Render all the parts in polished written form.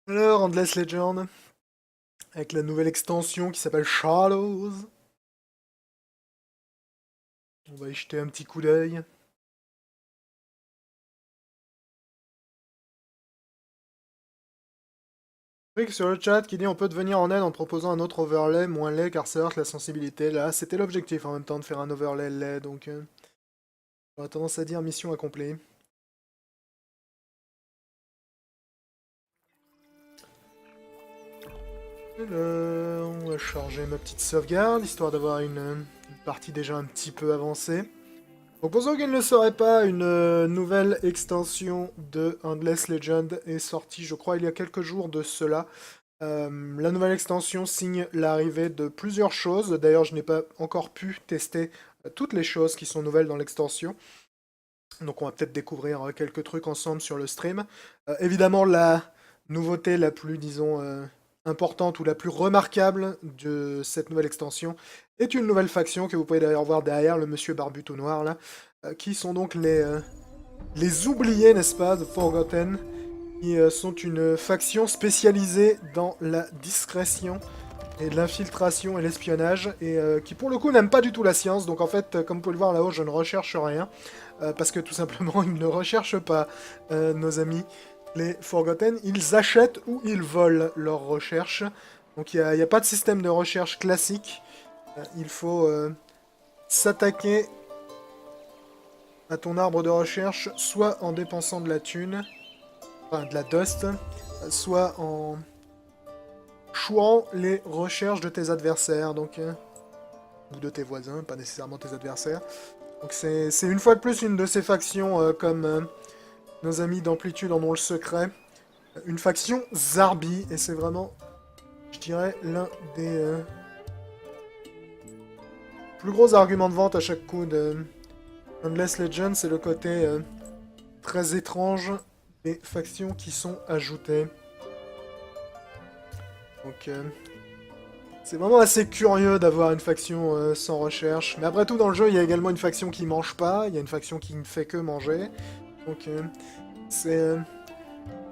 Alors, Endless Legend, avec la nouvelle extension qui s'appelle Shadows. On va y jeter un petit coup d'œil. Rick sur le chat qui dit on peut devenir en aide en proposant un autre overlay moins laid car ça heurte la sensibilité. Là, c'était l'objectif en même temps de faire un overlay laid, donc j'aurais tendance à dire mission accomplie. On va charger ma petite sauvegarde, histoire d'avoir une partie déjà un petit peu avancée. Donc pour ceux qui ne le sauraient pas, une nouvelle extension de Endless Legend est sortie, je crois, il y a quelques jours de cela. La nouvelle extension signe l'arrivée de plusieurs choses. D'ailleurs, je n'ai pas encore pu tester toutes les choses qui sont nouvelles dans l'extension. Donc on va peut-être découvrir quelques trucs ensemble sur le stream. Évidemment, la nouveauté la plus, disons, importante ou la plus remarquable de cette nouvelle extension est une nouvelle faction que vous pouvez d'ailleurs voir derrière, le monsieur barbu tout noir là, qui sont donc les oubliés, n'est-ce pas, de Forgotten, qui sont une faction spécialisée dans la discrétion et l'infiltration et l'espionnage, et qui pour le coup n'aiment pas du tout la science. Donc en fait, comme vous pouvez le voir là-haut, je ne recherche rien, parce que tout simplement, ils ne recherchent pas nos amis les Forgotten. Ils achètent ou ils volent leurs recherches. Donc il n'y a pas de système de recherche classique. Il faut s'attaquer à ton arbre de recherche, soit en dépensant de la thune, enfin de la dust, soit en chouant les recherches de tes adversaires, donc ou de tes voisins, pas nécessairement tes adversaires. Donc c'est une fois de plus une de ces factions comme nos amis d'Amplitude en ont le secret. Une faction Zarbi, et c'est vraiment, je dirais, l'un des plus gros arguments de vente à chaque coup de Endless Legend, c'est le côté très étrange des factions qui sont ajoutées. Donc c'est vraiment assez curieux d'avoir une faction sans recherche. Mais après tout, dans le jeu, il y a également une faction qui mange pas, il y a une faction qui ne fait que manger. Donc c'est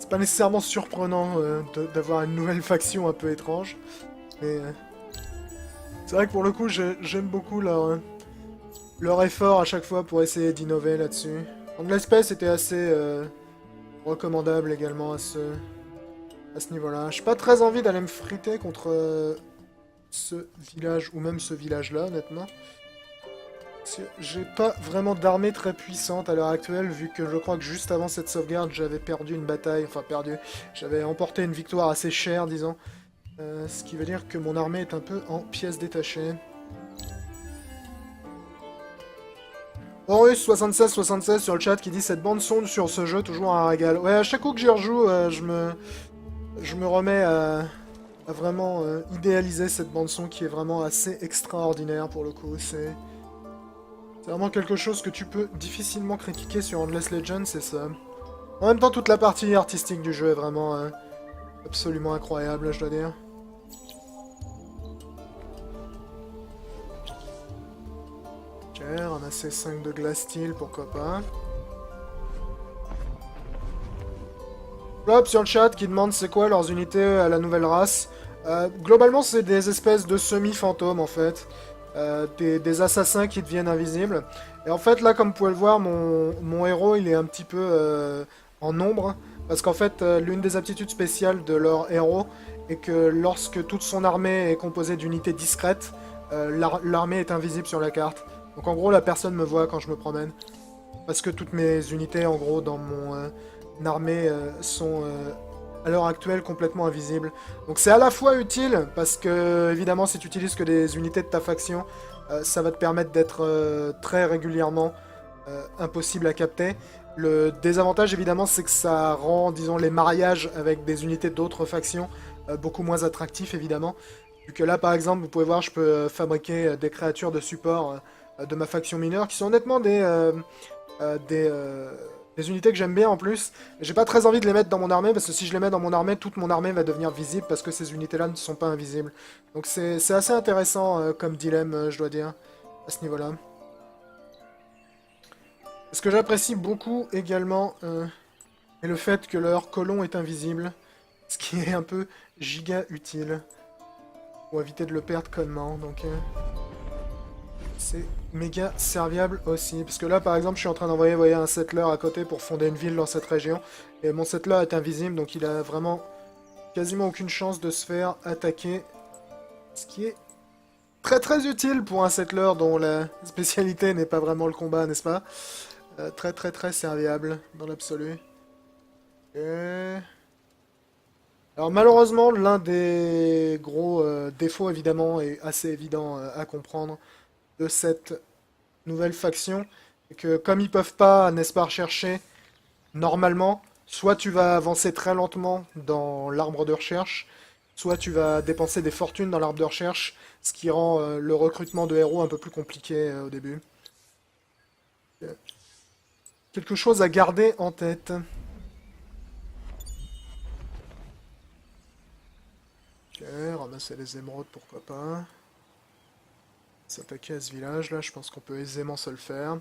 pas nécessairement surprenant d'avoir une nouvelle faction un peu étrange. Mais c'est vrai que pour le coup, j'aime beaucoup leur effort à chaque fois pour essayer d'innover là-dessus. Donc l'espèce était assez recommandable également à ce niveau-là. J'ai pas très envie d'aller me friter contre ce village, ou même ce village-là, honnêtement. Parce que j'ai pas vraiment d'armée très puissante à l'heure actuelle, vu que je crois que juste avant cette sauvegarde, j'avais perdu une bataille, enfin perdu, j'avais emporté une victoire assez chère, disons. Ce qui veut dire que mon armée est un peu en pièces détachées. Horus 7676 sur le chat qui dit cette bande son sur ce jeu toujours un régal. Ouais, à chaque coup que j'y rejoue, je me remets à vraiment idéaliser cette bande son qui est vraiment assez extraordinaire pour le coup. C'est vraiment quelque chose que tu peux difficilement critiquer sur Endless Legend, c'est ça. En même temps, toute la partie artistique du jeu est vraiment absolument incroyable, je dois dire. Ok, ramasser 5 de glass steel, pourquoi pas. Flop sur le chat qui demande c'est quoi leurs unités à la nouvelle race. Globalement, c'est des espèces de semi-fantômes en fait. Des assassins qui deviennent invisibles. Et en fait, là, comme vous pouvez le voir, mon héros il est un petit peu en ombre. Parce qu'en fait, l'une des aptitudes spéciales de leur héros est que lorsque toute son armée est composée d'unités discrètes, l'armée est invisible sur la carte. Donc en gros, la personne me voit quand je me promène. Parce que toutes mes unités, en gros, dans mon armée sont à l'heure actuelle complètement invisibles. Donc c'est à la fois utile, parce que, évidemment, si tu utilises que des unités de ta faction, ça va te permettre d'être très régulièrement impossible à capter. Le désavantage, évidemment, c'est que ça rend, disons, les mariages avec des unités d'autres factions beaucoup moins attractifs, évidemment. Vu que là, par exemple, vous pouvez voir, je peux fabriquer des créatures de support de ma faction mineure, qui sont honnêtement euh, des, euh, des unités que j'aime bien en plus. J'ai pas très envie de les mettre dans mon armée, parce que si je les mets dans mon armée, toute mon armée va devenir visible, parce que ces unités-là ne sont pas invisibles. Donc c'est assez intéressant comme dilemme, je dois dire, à ce niveau-là. Ce que j'apprécie beaucoup également est le fait que leur colon est invisible. Ce qui est un peu giga utile. Pour éviter de le perdre connement, donc... c'est méga serviable aussi. Parce que là, par exemple, je suis en train d'envoyer, voyez, un settler à côté pour fonder une ville dans cette région. Et mon settler est invisible, donc il a vraiment quasiment aucune chance de se faire attaquer. Ce qui est très très utile pour un settler dont la spécialité n'est pas vraiment le combat, n'est-ce pas? Très très très serviable dans l'absolu. Alors malheureusement, l'un des gros défauts évidemment et assez évident à comprendre de cette nouvelle faction, c'est que comme ils peuvent pas, n'est-ce pas, rechercher normalement, soit tu vas avancer très lentement dans l'arbre de recherche, soit tu vas dépenser des fortunes dans l'arbre de recherche, ce qui rend le recrutement de héros un peu plus compliqué au début. Quelque chose à garder en tête. Ok, ramasser les émeraudes, pourquoi pas. S'attaquer à ce village, là, je pense qu'on peut aisément se le faire.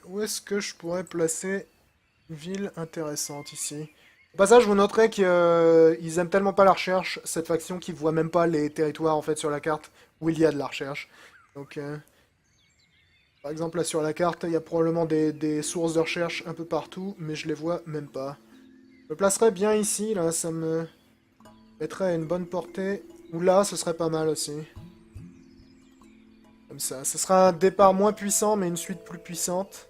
Où est-ce que je pourrais placer une ville intéressante ici? Au passage, vous noterez qu'ils aiment tellement pas la recherche, cette faction, qu'ils voient même pas les territoires en fait sur la carte où il y a de la recherche. Donc, par exemple, là sur la carte, il y a probablement des sources de recherche un peu partout, mais je les vois même pas. Je me placerais bien ici, là, ça me mettrait à une bonne portée. Ou là, ce serait pas mal aussi. Comme ça. Ce sera un départ moins puissant, mais une suite plus puissante.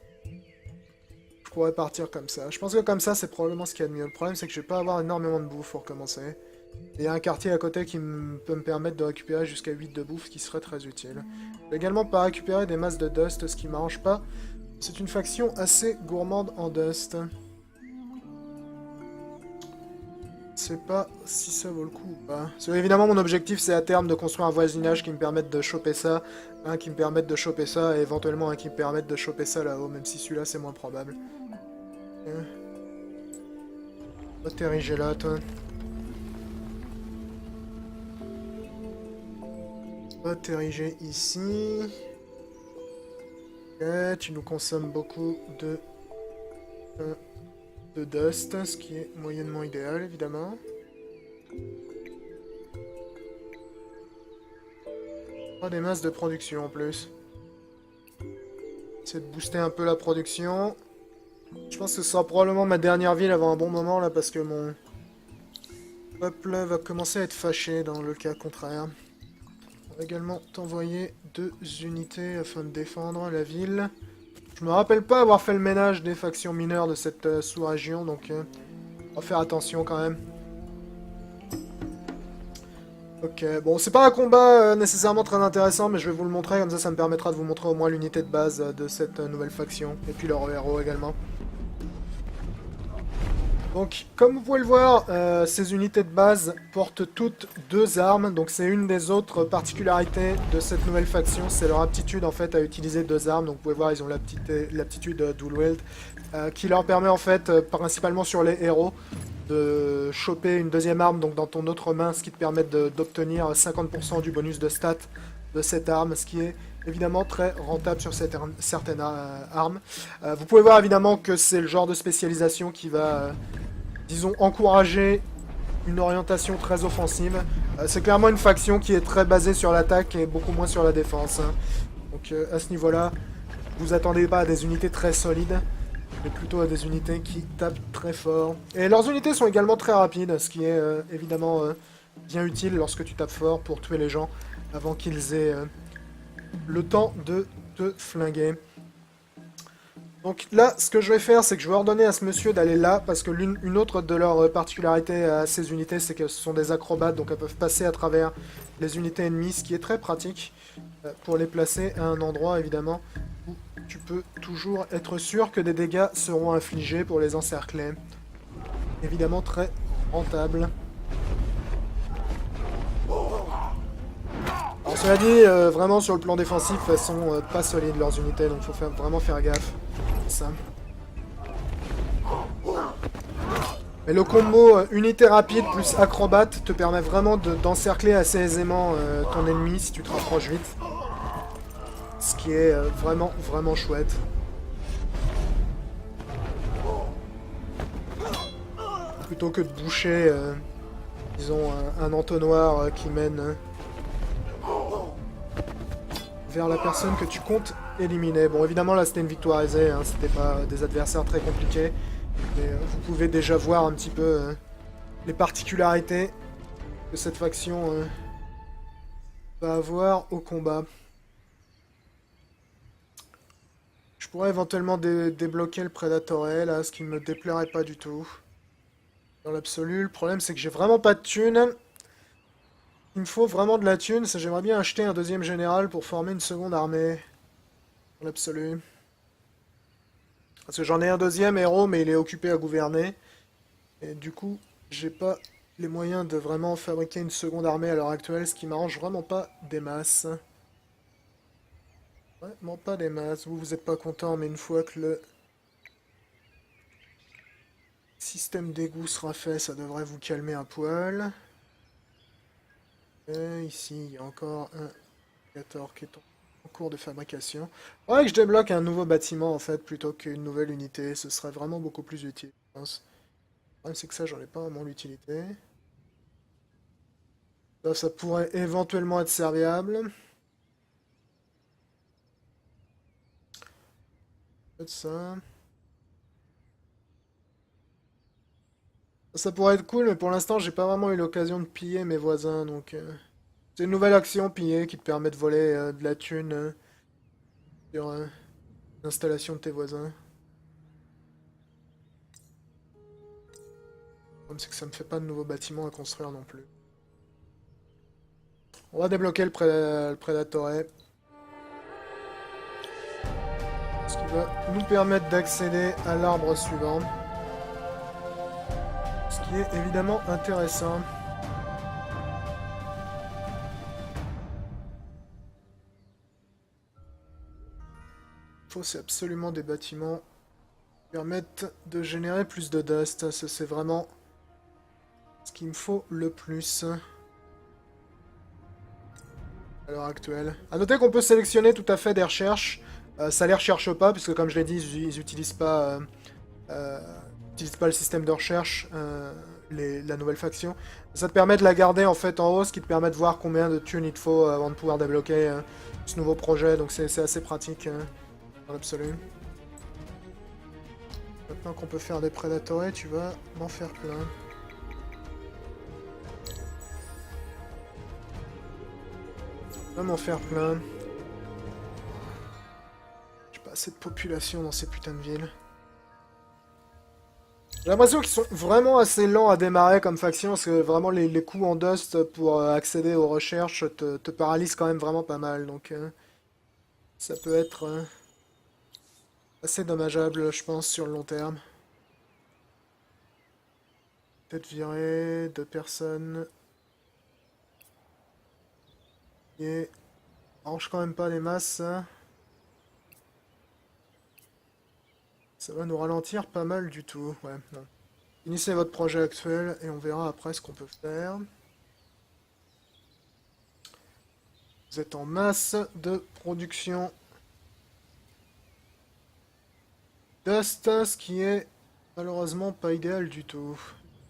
Je pourrais partir comme ça. Je pense que comme ça, c'est probablement ce qu'il y a de mieux. Le problème, c'est que je vais pas avoir énormément de bouffe pour commencer. Et il y a un quartier à côté qui peut me permettre de récupérer jusqu'à 8 de bouffe, ce qui serait très utile. Je vais également pas récupérer des masses de dust, ce qui m'arrange pas. C'est une faction assez gourmande en dust. Je sais pas si ça vaut le coup ou pas. Parce que, évidemment, mon objectif, c'est à terme de construire un voisinage qui me permette de choper ça, un qui me permette de choper ça, et éventuellement un qui me permette de choper ça là-haut, même si celui-là, c'est moins probable. Va t'ériger là, toi. Va t'ériger ici. Ok, tu nous consommes beaucoup de dust, ce qui est moyennement idéal, évidemment. Pas des masses de production en plus. Essayer de booster un peu la production. Je pense que ce sera probablement ma dernière ville avant un bon moment là parce que mon peuple va commencer à être fâché dans le cas contraire. On va également t'envoyer 2 unités afin de défendre la ville. Je me rappelle pas avoir fait le ménage des factions mineures de cette sous-région, donc on va faire attention quand même. Ok, bon, c'est pas un combat nécessairement très intéressant, mais je vais vous le montrer, comme ça me permettra de vous montrer au moins l'unité de base de cette nouvelle faction, et puis leur héros également. Donc, comme vous pouvez le voir, ces unités de base portent toutes 2 armes, donc c'est une des autres particularités de cette nouvelle faction, c'est leur aptitude en fait à utiliser 2 armes, donc vous pouvez voir, ils ont l'aptitude Dual Wield, qui leur permet en fait, principalement sur les héros, de choper une deuxième arme donc dans ton autre main, ce qui te permet d'obtenir 50% du bonus de stats de cette arme, ce qui est évidemment très rentable sur certaines armes. Vous pouvez voir évidemment que c'est le genre de spécialisation qui va, disons, encourager une orientation très offensive. C'est clairement une faction qui est très basée sur l'attaque et beaucoup moins sur la défense. Hein. Donc à ce niveau-là, vous attendez pas à des unités très solides, mais plutôt à des unités qui tapent très fort. Et leurs unités sont également très rapides, ce qui est évidemment bien utile lorsque tu tapes fort pour tuer les gens avant qu'ils aient le temps de te flinguer. Donc là, ce que je vais faire, c'est que je vais ordonner à ce monsieur d'aller là, parce que une autre de leurs particularités à ces unités, c'est que ce sont des acrobates, donc elles peuvent passer à travers les unités ennemies, ce qui est très pratique pour les placer à un endroit, évidemment, où tu peux toujours être sûr que des dégâts seront infligés pour les encercler. Évidemment très rentable. Alors cela dit, vraiment sur le plan défensif, elles sont pas solides leurs unités, donc faut vraiment faire gaffe. C'est ça. Mais le combo unité rapide plus acrobate te permet vraiment d'encercler assez aisément ton ennemi si tu te rapproches vite. ce qui est vraiment, vraiment chouette. Plutôt que de boucher, disons, un entonnoir qui mène vers la personne que tu comptes éliminer. Bon, évidemment, là, c'était une victoire aisée, hein, c'était pas des adversaires très compliqués. Mais vous pouvez déjà voir un petit peu les particularités que cette faction va avoir au combat. Je pourrais éventuellement débloquer le Predatore, là, ce qui me déplairait pas du tout. Dans l'absolu, le problème c'est que j'ai vraiment pas de thunes. Il me faut vraiment de la thune, j'aimerais bien acheter un deuxième général pour former une seconde armée. Dans l'absolu. Parce que j'en ai un deuxième héros, mais il est occupé à gouverner. Et du coup, j'ai pas les moyens de vraiment fabriquer une seconde armée à l'heure actuelle, ce qui m'arrange vraiment pas des masses. Vraiment pas des masses. Vous êtes pas content, mais une fois que le système d'égout sera fait, ça devrait vous calmer un poil. Et ici, il y a encore un 14 qui est en cours de fabrication. Faudrait que je débloque un nouveau bâtiment, en fait, plutôt qu'une nouvelle unité. Ce serait vraiment beaucoup plus utile, je pense. Le problème, c'est que ça, j'en ai pas vraiment l'utilité. Ça pourrait éventuellement être serviable. Peut-être ça. Ça pourrait être cool, mais pour l'instant, j'ai pas vraiment eu l'occasion de piller mes voisins, donc... C'est une nouvelle action, piller, qui te permet de voler de la thune sur l'installation de tes voisins. Le problème, c'est que ça me fait pas de nouveaux bâtiments à construire non plus. On va débloquer le Predatore. Ce qui va nous permettre d'accéder à l'arbre suivant. Ce qui est évidemment intéressant. Il faut c'est absolument des bâtiments qui permettent de générer plus de dust. Ça, c'est vraiment ce qu'il me faut le plus à l'heure actuelle. A noter qu'on peut sélectionner tout à fait des recherches. Ça les recherche pas, puisque comme je l'ai dit, ils n'utilisent pas, le système de recherche, la nouvelle faction. Ça te permet de la garder en fait en haut, ce qui te permet de voir combien de thunes il te faut avant de pouvoir débloquer ce nouveau projet. Donc c'est assez pratique dans l'absolu. Maintenant qu'on peut faire des Predatore, tu vas m'en faire plein. M'en faire plein. J'ai pas assez de population dans ces putains de villes. J'ai l'impression qu'ils sont vraiment assez lents à démarrer comme faction, parce que vraiment les coups en dust pour accéder aux recherches te paralysent quand même vraiment pas mal, donc ça peut être assez dommageable, je pense, sur le long terme. Peut-être virer 2 personnes. Et arrange quand même pas les masses, ça. Ça va nous ralentir pas mal du tout. Ouais, non. Initiez votre projet actuel et on verra après ce qu'on peut faire. Vous êtes en masse de production Dust, ce qui est malheureusement pas idéal du tout.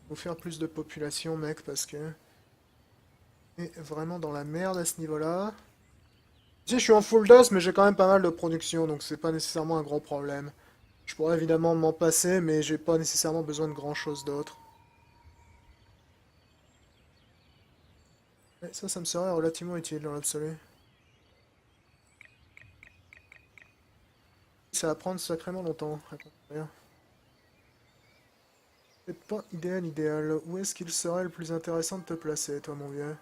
Faut faire plus de population, mec, parce que... est vraiment dans la merde à ce niveau-là. Ici, je suis en full dust, mais j'ai quand même pas mal de production, donc c'est pas nécessairement un gros problème. Je pourrais évidemment m'en passer, mais j'ai pas nécessairement besoin de grand-chose d'autre. Et ça me serait relativement utile dans l'absolu. Ça va prendre sacrément longtemps à construire. C'est pas idéal. Où est-ce qu'il serait le plus intéressant de te placer, toi, mon vieux?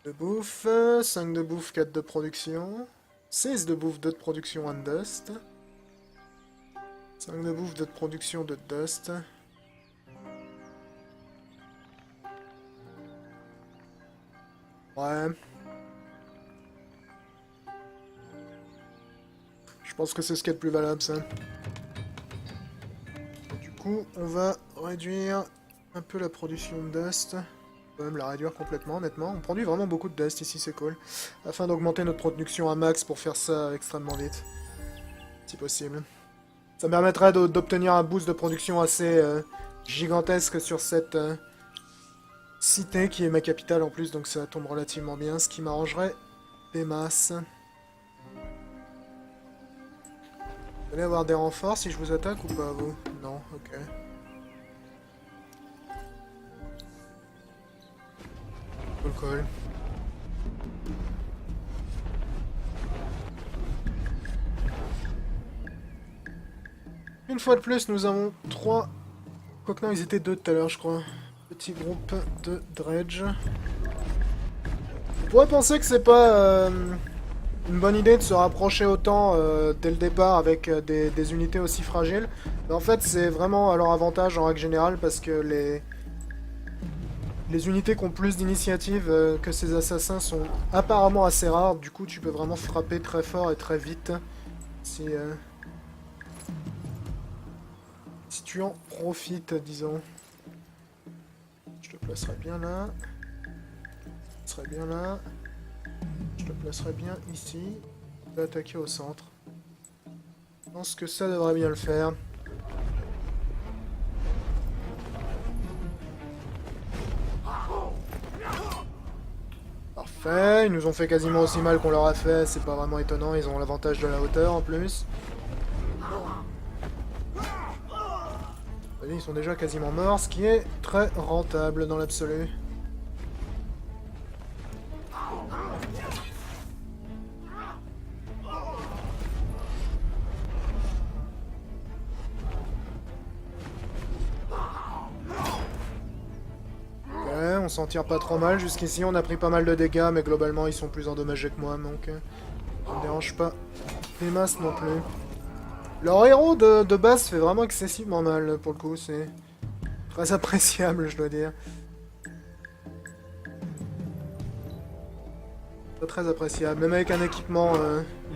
De bouffe, 5 de bouffe, 4 de production. 16 de bouffe, 2 de production, 1 de dust. 5 de bouffe, 2 de production, 2 de dust. Ouais. Je pense que c'est ce qui est le plus valable, ça. Et du coup, on va réduire un peu la production de dust. peut même la réduire complètement, honnêtement. On produit vraiment beaucoup de dust ici, c'est cool. Afin d'augmenter notre production à max pour faire ça extrêmement vite. Si possible. Ça me permettrait d'obtenir un boost de production assez gigantesque sur cette cité qui est ma capitale en plus, donc ça tombe relativement bien, ce qui m'arrangerait des masses. Vous allez avoir des renforts si je vous attaque ou pas, vous? Non, ok. Cool. Une fois de plus, nous avons 3... Quoique non, ils étaient 2 tout à l'heure, je crois. Petit groupe de dredge. On pourrait penser que c'est pas une bonne idée de se rapprocher autant dès le départ avec des unités aussi fragiles. Mais en fait, c'est vraiment à leur avantage en règle générale parce que les unités qui ont plus d'initiative que ces assassins sont apparemment assez rares. Du coup, tu peux vraiment frapper très fort et très vite si tu en profites, disons. Je te placerai bien là. Je te placerai bien là. Je te placerai bien ici. Je vais attaquer au centre. Je pense que ça devrait bien le faire. Parfait, ils nous ont fait quasiment aussi mal qu'on leur a fait, c'est pas vraiment étonnant, ils ont l'avantage de la hauteur en plus. Ils sont déjà quasiment morts, ce qui est très rentable dans l'absolu. Ouais, on s'en tire pas trop mal. Jusqu'ici, on a pris pas mal de dégâts, mais globalement, ils sont plus endommagés que moi, donc ça me dérange pas des masses non plus. Leur héros de base fait vraiment excessivement mal, pour le coup, c'est très appréciable, je dois dire. Très appréciable, même avec un équipement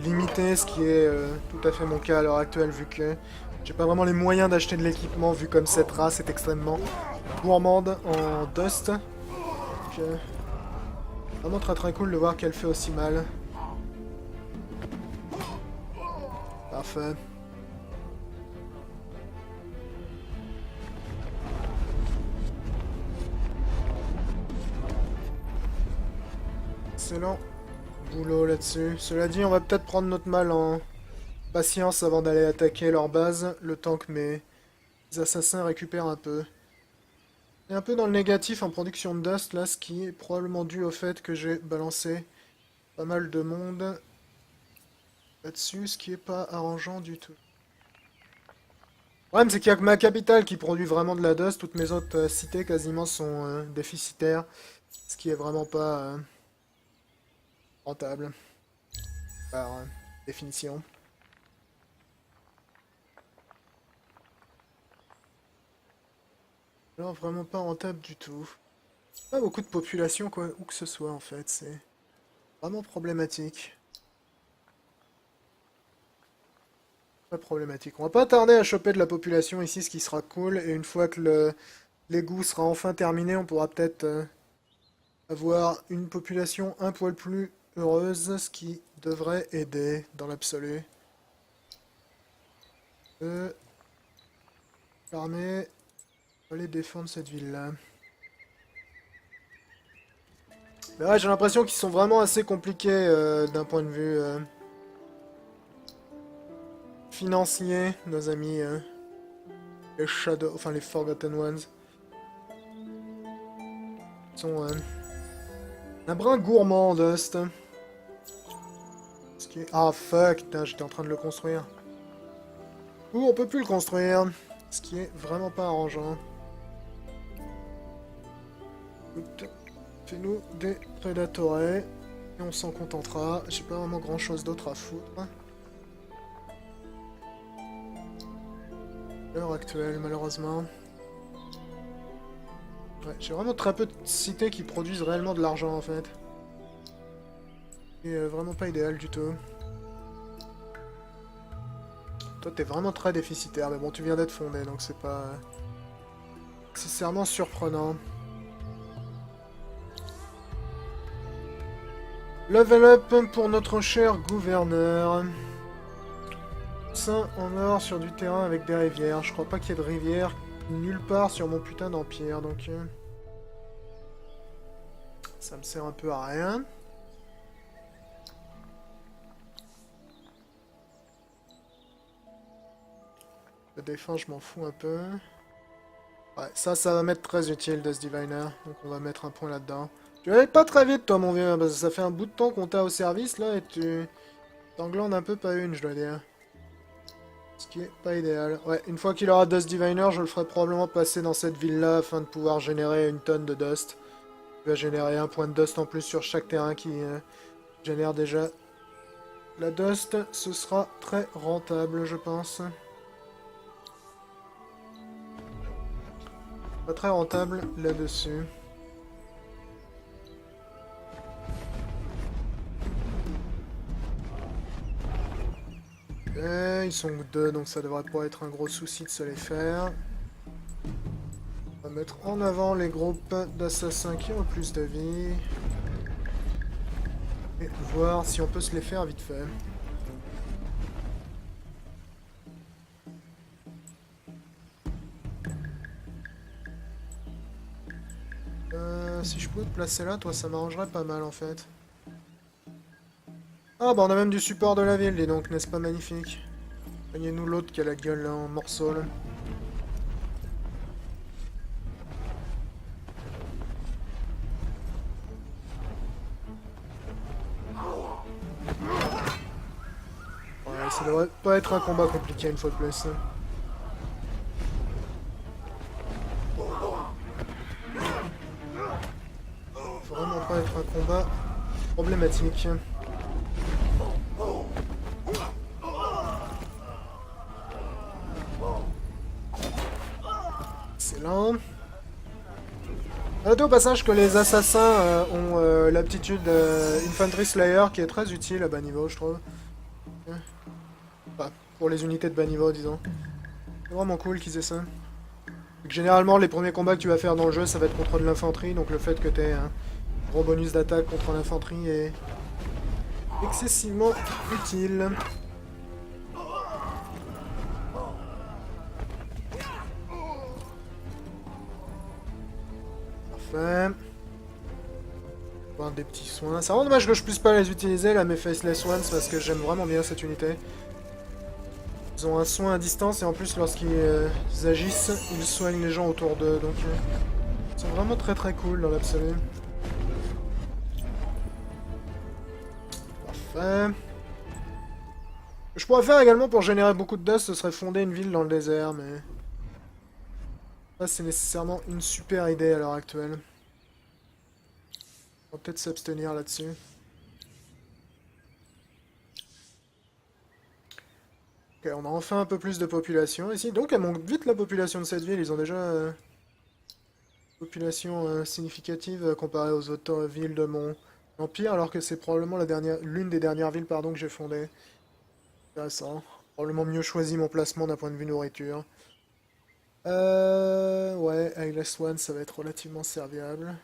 limité, ce qui est tout à fait mon cas à l'heure actuelle, vu que j'ai pas vraiment les moyens d'acheter de l'équipement, vu comme cette race est extrêmement gourmande en dust. Donc, vraiment très cool de voir qu'elle fait aussi mal. Parfait. Excellent boulot là-dessus. Cela dit, on va peut-être prendre notre mal en patience avant d'aller attaquer leur base, le temps que mes assassins récupèrent un peu. Et un peu dans le négatif en production de dust là, ce qui est probablement dû au fait que j'ai balancé pas mal de monde là-dessus, ce qui est pas arrangeant du tout. Le problème c'est qu'il y a que ma capitale qui produit vraiment de la dust, toutes mes autres cités quasiment sont déficitaires, ce qui est vraiment pas rentable par définition. Non, vraiment pas rentable du tout. Pas beaucoup de population, quoi, où que ce soit, en fait. C'est vraiment problématique. Très problématique. On va pas tarder à choper de la population ici, ce qui sera cool. Et une fois que l'égout sera enfin terminé, on pourra peut-être avoir une population un poil plus heureuse, ce qui devrait aider dans l'absolu. L'armée va aller défendre cette ville-là. Mais ouais, j'ai l'impression qu'ils sont vraiment assez compliqués d'un point de vue financier, nos amis les Shadow, enfin les Forgotten Ones. Ils sont un brin gourmand, Dust. Ce qui est... Ah fuck, putain, j'étais en train de le construire. Ouh, on peut plus le construire. Ce qui est vraiment pas arrangeant. Écoute, fais-nous des Predatorés. Et on s'en contentera. J'ai pas vraiment grand chose d'autre à foutre. À l'heure actuelle, malheureusement. Ouais, j'ai vraiment très peu de cités qui produisent réellement de l'argent en fait. Et vraiment pas idéal du tout. Toi t'es vraiment très déficitaire, mais bon tu viens d'être fondé donc c'est pas nécessairement surprenant. Level up pour notre cher gouverneur. Saint en or sur du terrain avec des rivières. Je crois pas qu'il y ait de rivières nulle part sur mon putain d'empire, donc... ça me sert un peu à rien. La défense, je m'en fous un peu. Ouais, ça va m'être très utile, Dust Diviner. Donc on va mettre un point là-dedans. Tu vas aller pas très vite, toi, mon vieux, parce que ça fait un bout de temps qu'on t'a au service, là, et tu... t'englandes un peu pas une, je dois dire. Ce qui est pas idéal. Ouais, une fois qu'il aura Dust Diviner, je le ferai probablement passer dans cette ville-là afin de pouvoir générer une tonne de Dust. Il va générer un point de Dust en plus sur chaque terrain qui génère déjà la Dust. Ce sera très rentable, je pense. Pas très rentable là-dessus. Ils sont deux, donc ça devrait pas être un gros souci de se les faire. On va mettre en avant les groupes d'assassins qui ont le plus de vie. Et voir si on peut se les faire vite fait. Si je pouvais te placer là, toi, ça m'arrangerait pas mal en fait. Ah bah on a même du support de la ville, dis donc, n'est-ce pas magnifique? Voyez-nous l'autre qui a la gueule là, en morceaux là. Ouais, ça devrait pas être un combat compliqué une fois de plus. Faut vraiment pas être un combat problématique. Excellent. Notez au passage que les assassins ont l'aptitude Infantry Slayer qui est très utile à bas niveau, je trouve. Enfin, pour les unités de bas niveau, disons. C'est vraiment cool qu'ils aient ça. Donc, généralement, les premiers combats que tu vas faire dans le jeu, ça va être contre de l'infanterie, donc le fait que tu aies un gros bonus d'attaque contre l'infanterie est excessivement utile. Parfait. Avoir des petits soins. C'est vraiment dommage que je puisse pas les utiliser, là, mes Faceless Ones, parce que j'aime vraiment bien cette unité. Ils ont un soin à distance, et en plus, lorsqu'ils agissent, ils soignent les gens autour d'eux, donc... c'est vraiment très très cool dans l'absolu. Parfait. Ce que je pourrais faire également pour générer beaucoup de dust, ce serait fonder une ville dans le désert, mais... ça, c'est nécessairement une super idée à l'heure actuelle. On va peut-être s'abstenir là-dessus. Ok, on a enfin un peu plus de population ici. Donc elle monte vite la population de cette ville. Ils ont déjà une population significative comparée aux autres villes de mon empire, alors que c'est probablement l'une des dernières villes pardon, que j'ai fondées. Intéressant. Probablement mieux choisi mon placement d'un point de vue nourriture. Ouais, Eyeless One, ça va être relativement serviable.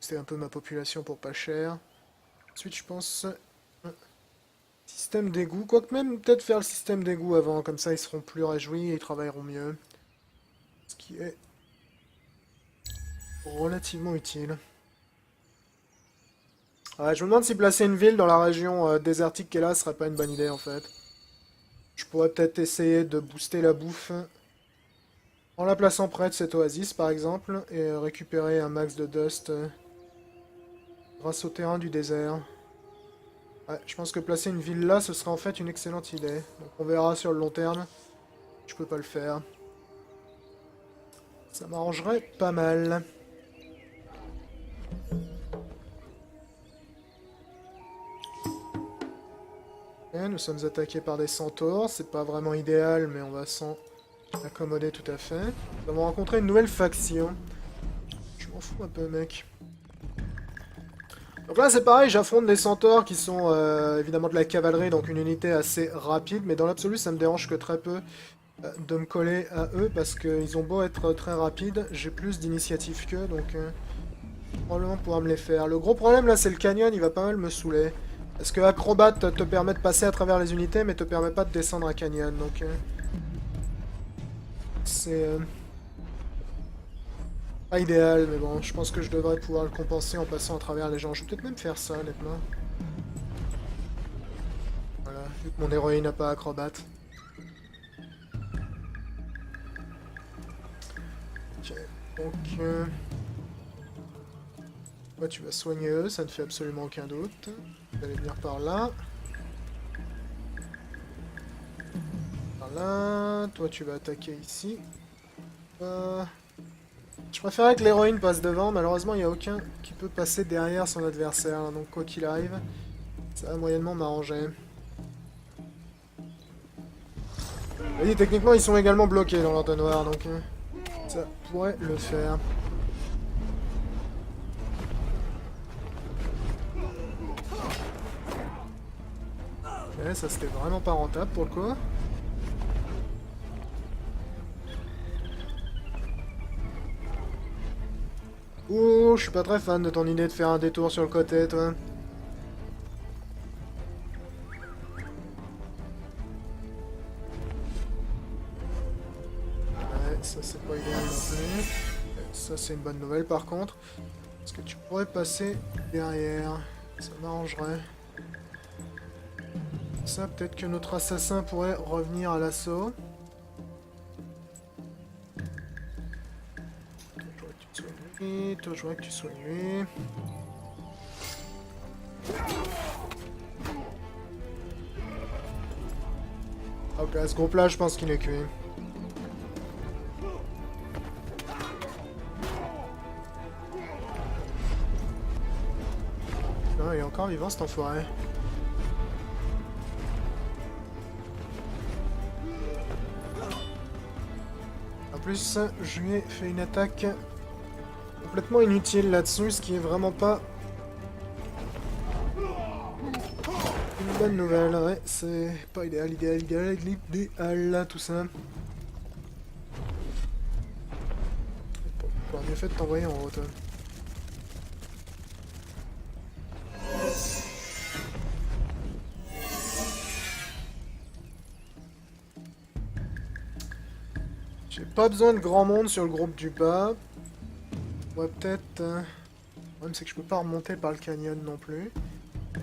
C'était un peu ma population pour pas cher. Ensuite, je pense... système d'égout. Quoique même, peut-être faire le système d'égout avant. Comme ça, ils seront plus réjouis et ils travailleront mieux. Ce qui est... relativement utile. Ouais, je me demande si placer une ville dans la région désertique qu'elle a serait pas une bonne idée, en fait. Je pourrais peut-être essayer de booster la bouffe en la plaçant près de cette oasis, par exemple, et récupérer un max de dust grâce au terrain du désert. Ouais, je pense que placer une ville là, ce serait en fait une excellente idée. Donc on verra sur le long terme. Je peux pas le faire. Ça m'arrangerait pas mal. Et nous sommes attaqués par des centaures. C'est pas vraiment idéal, mais on va s'en accommoder tout à fait. Nous avons rencontré une nouvelle faction. Je m'en fous un peu, mec. Donc là c'est pareil, j'affronte des centaures qui sont évidemment de la cavalerie, donc une unité assez rapide, mais dans l'absolu ça me dérange que très peu de me coller à eux, parce qu'ils ont beau être très rapides, j'ai plus d'initiative qu'eux, donc Probablement pouvoir me les faire. Le gros problème là, c'est le canyon, il va pas mal me saouler. Parce que Acrobat te permet de passer à travers les unités, mais te permet pas de descendre un canyon, donc... c'est... pas idéal, mais bon, je pense que je devrais pouvoir le compenser en passant à travers les gens. Je vais peut-être même faire ça, honnêtement. Voilà, vu que mon héroïne n'a pas Acrobat. Ok, donc... Toi, tu vas soigner eux, ça ne fait absolument aucun doute. Vous allez venir par là. Par là. Toi, tu vas attaquer ici. Je préférerais que l'héroïne passe devant. Malheureusement, il n'y a aucun qui peut passer derrière son adversaire. Hein, donc, quoi qu'il arrive, ça va moyennement m'arranger. Vous voyez, techniquement, ils sont également bloqués dans l'entonnoir, donc ça pourrait le faire. Ok, ça c'était vraiment pas rentable pour le coup. Ouh, je suis pas très fan de ton idée de faire un détour sur le côté, toi. Ouais, ça c'est pas idéal non plus. Ça c'est une bonne nouvelle par contre. Est-ce que tu pourrais passer derrière? Ça m'arrangerait. Ça, peut-être que notre assassin pourrait revenir à l'assaut. Toi, je vois que tu soignes lui. Ok, ce groupe-là, je pense qu'il est cuit. Non, il est encore vivant, cet enfoiré. En plus, je lui ai fait une attaque complètement inutile là-dessus, ce qui est vraiment pas une bonne nouvelle. Ouais, c'est pas idéal, idéal, tout ça. J'aurais mieux fait de t'envoyer en haut, toi. J'ai pas besoin de grand monde sur le groupe du bas. Ouais, peut-être... Le problème, c'est que je peux pas remonter par le canyon non plus. Je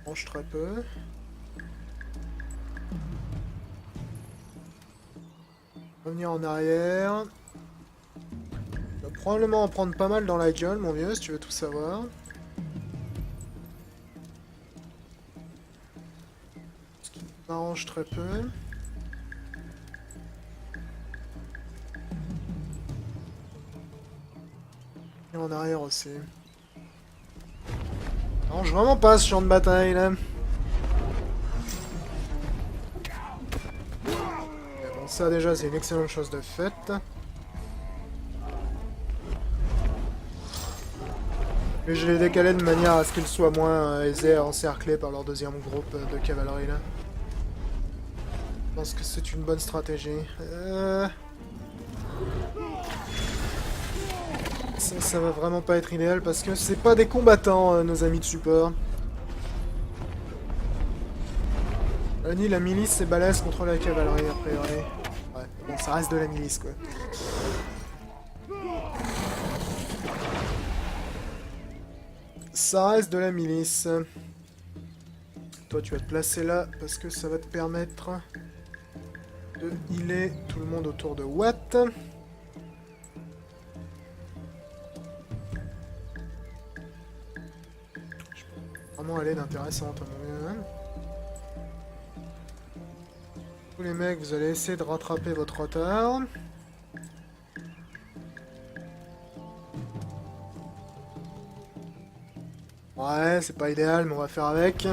mange très peu. Revenir en arrière. Je vais probablement en prendre pas mal dans la gueule, mon vieux, si tu veux tout savoir. Ce qui m'arrange très peu. Et en arrière aussi. Non, je vraiment pas ce champ de bataille là. Mais bon, ça déjà c'est une excellente chose de faite. Et je l'ai décalé de manière à ce qu'ils soient moins aisés à encercler par leur deuxième groupe de cavalerie là. Je pense que c'est une bonne stratégie. Ça va vraiment pas être idéal parce que c'est pas des combattants, nos amis de support. Ni la milice c'est balèze contre la cavalerie a priori. Ouais, bon ça reste de la milice quoi. Ça reste de la milice. Toi tu vas te placer là parce que ça va te permettre de healer tout le monde autour de Watt. Vraiment aller d'intéressante à mon avis. Tous les mecs, vous allez essayer de rattraper votre retard. Ouais, c'est pas idéal, mais on va faire avec.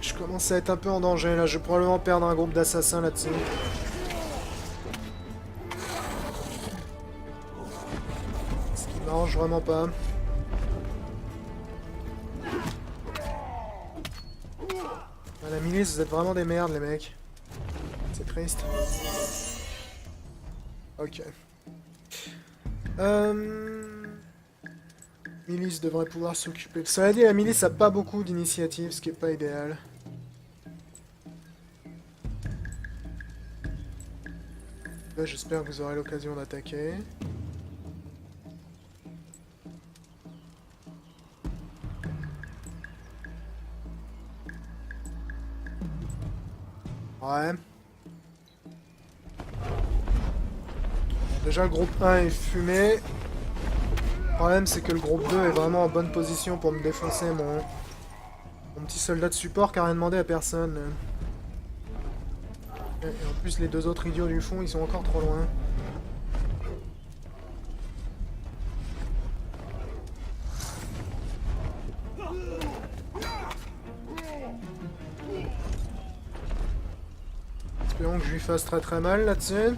Je commence à être un peu en danger là, je vais probablement perdre un groupe d'assassins là-dessus. Ce qui m'arrange vraiment pas. À la milice, vous êtes vraiment des merdes, les mecs. C'est triste. Ok. Milice devrait pouvoir s'occuper. Cela dit, la milice a pas beaucoup d'initiatives, ce qui est pas idéal. Là, j'espère que vous aurez l'occasion d'attaquer. Ouais. Déjà, le groupe 1 est fumé. Le problème, c'est que le groupe 2 est vraiment en bonne position pour me défoncer mon petit soldat de support qui a rien demandé à personne. Et en plus, les deux autres idiots du fond, ils sont encore trop loin. Espérons que je lui fasse très très mal là-dessus.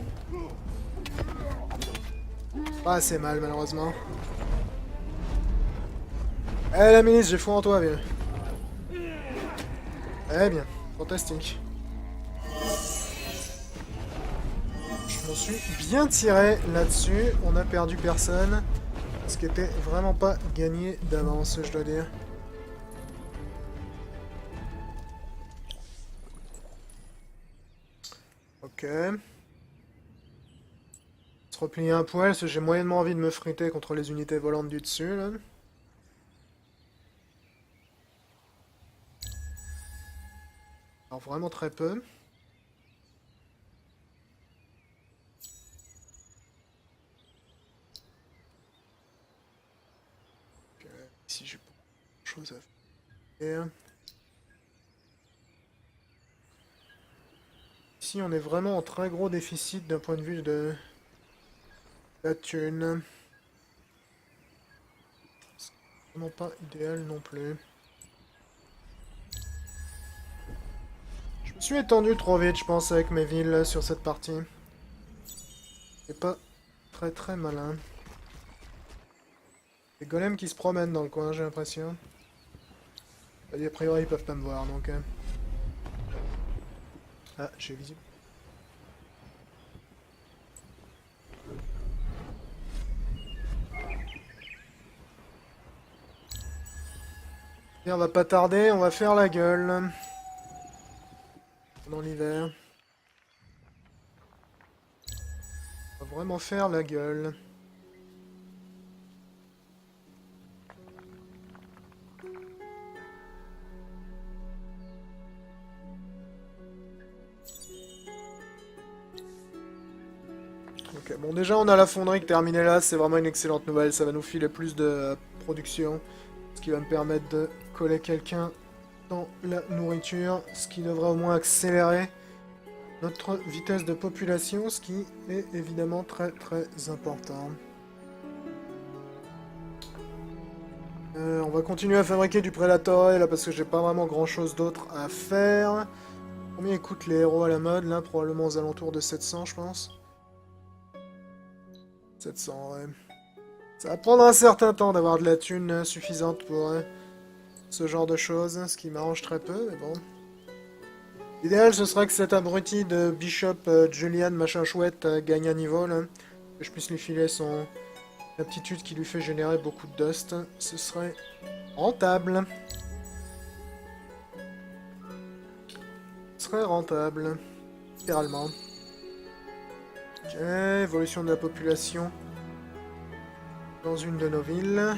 Pas assez mal, malheureusement. Eh, la milice, j'ai foi en toi, vieux. Eh bien, fantastique. Je m'en suis bien tiré là-dessus. On a perdu personne. Ce qui était vraiment pas gagné d'avance, je dois dire. Ok. Se replier un poil, parce que j'ai moyennement envie de me friter contre les unités volantes du dessus, là. Alors vraiment très peu. Ici j'ai pas grand chose à faire. Ici on est vraiment en très gros déficit d'un point de vue de la thune. C'est vraiment pas idéal non plus. Je me suis étendu trop vite je pense avec mes villes sur cette partie. C'est pas très très malin. Les golems qui se promènent dans le coin j'ai l'impression. A priori ils peuvent pas me voir donc... Ah j'ai visible. Et on va pas tarder, on va faire la gueule. Pendant l'hiver. On va vraiment faire la gueule. Ok, bon déjà on a la fonderie terminée là, c'est vraiment une excellente nouvelle, ça va nous filer plus de production, ce qui va me permettre de coller quelqu'un dans la nourriture, ce qui devrait au moins accélérer notre vitesse de population, ce qui est évidemment très très important. On va continuer à fabriquer du Predator là parce que j'ai pas vraiment grand chose d'autre à faire. Combien coûtent les héros à la mode là? Probablement aux alentours de 700 je pense. 700 ouais. Ça va prendre un certain temps d'avoir de la thune suffisante pour ce genre de choses, ce qui m'arrange très peu, mais bon. L'idéal, ce serait que cet abruti de Bishop Julian machin chouette gagne un niveau, là. Que je puisse lui filer son aptitude qui lui fait générer beaucoup de dust. Ce serait rentable. Ce serait rentable. Littéralement. Ok, évolution de la population. Dans une de nos villes.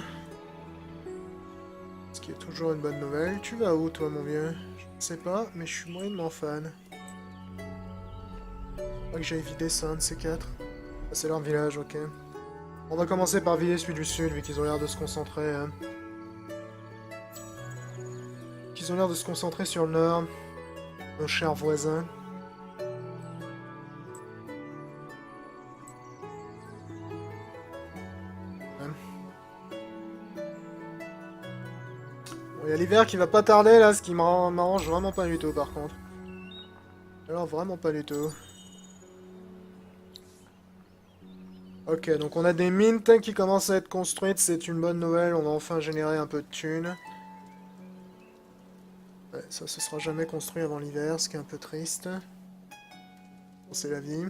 Ce qui est toujours une bonne nouvelle. Tu vas où, toi, mon vieux? Je ne sais pas, mais je suis moyennement fan. Faudrait que j'aille vider ça, un de ces quatre. Ah, c'est leur village, ok. On va commencer par vider celui du sud, vu qu'ils ont l'air de se concentrer... Qu'ils ont l'air de se concentrer sur le nord. Nos chers voisins. Il y a l'hiver qui va pas tarder là, ce qui m'arrange vraiment pas du tout par contre. Alors vraiment pas du tout. Ok, donc on a des mints qui commencent à être construites, c'est une bonne nouvelle, on va enfin générer un peu de thunes. Ouais, ça se sera jamais construit avant l'hiver, ce qui est un peu triste. Bon, c'est la vie.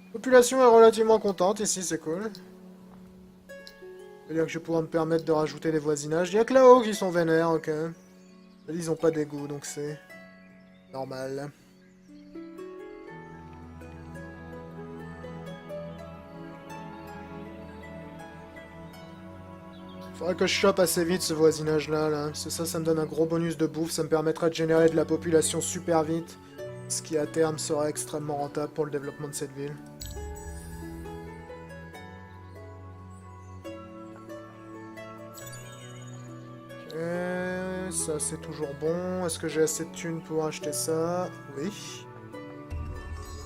La population est relativement contente ici, c'est cool. C'est-à-dire que je vais pouvoir me permettre de rajouter des voisinages. Il y a que là-haut qui sont vénères, ok. Ils ont pas d'égout, donc c'est normal. Faudrait que je chope assez vite ce voisinage-là, là. Parce que ça me donne un gros bonus de bouffe. Ça me permettra de générer de la population super vite. Ce qui, à terme, sera extrêmement rentable pour le développement de cette ville. Ok, ça c'est toujours bon. Est-ce que j'ai assez de thunes pour acheter ça? Oui.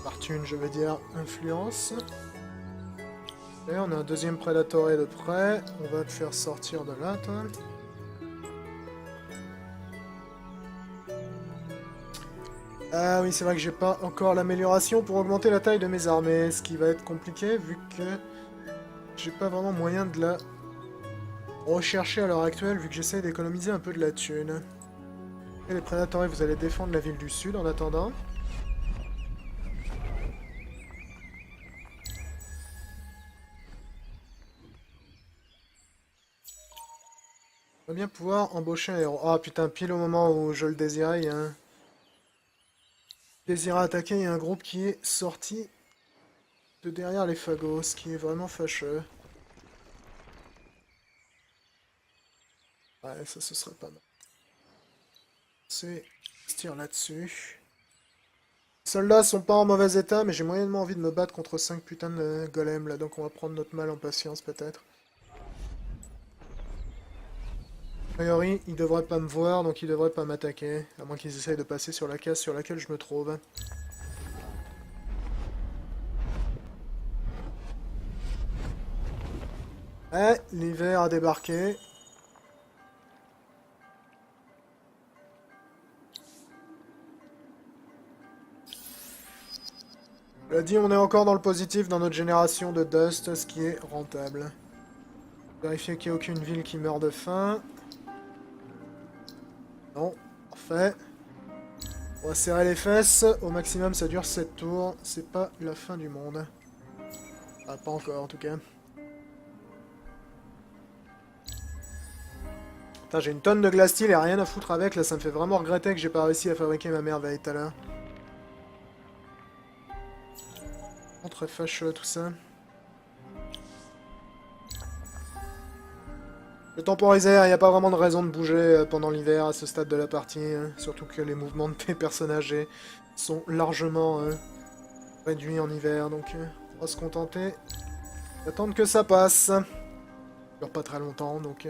Par thune, je veux dire influence. Et on a un deuxième Predator de près. On va te faire sortir de là, toi. Ah oui, c'est vrai que j'ai pas encore l'amélioration pour augmenter la taille de mes armées, ce qui va être compliqué vu que j'ai pas vraiment moyen de la rechercher à l'heure actuelle vu que j'essaie d'économiser un peu de la thune. Et les Predators, vous allez défendre la ville du sud en attendant. On va bien pouvoir embaucher un héros. Ah putain, pile au moment où je le désirais, il y a un... Désir attaquer, il y a un groupe qui est sorti de derrière les fagots, ce qui est vraiment fâcheux. Ouais, ça ce serait pas mal. C'est se tire là-dessus. Les soldats sont pas en mauvais état, mais j'ai moyennement envie de me battre contre 5 putains de golems là, donc on va prendre notre mal en patience peut-être. A priori, ils devraient pas me voir, donc ils devraient pas m'attaquer, à moins qu'ils essayent de passer sur la case sur laquelle je me trouve. Ouais, l'hiver a débarqué. Je l'ai dit, on est encore dans le positif dans notre génération de Dust, ce qui est rentable. Vérifier qu'il n'y a aucune ville qui meurt de faim. Non, parfait. On va serrer les fesses. Au maximum, ça dure 7 tours. C'est pas la fin du monde. Ah, pas encore, en tout cas. Putain, j'ai une tonne de glace steel et rien à foutre avec. Là, ça me fait vraiment regretter que j'ai pas réussi à fabriquer ma merveille tout à l'heure. Très fâcheux, tout ça. Je vais temporiser, il n'y a pas vraiment de raison de bouger pendant l'hiver à ce stade de la partie. Surtout que les mouvements de tes personnages sont largement réduits en hiver. Donc on va se contenter d'attendre que ça passe. Ça dure pas très longtemps, donc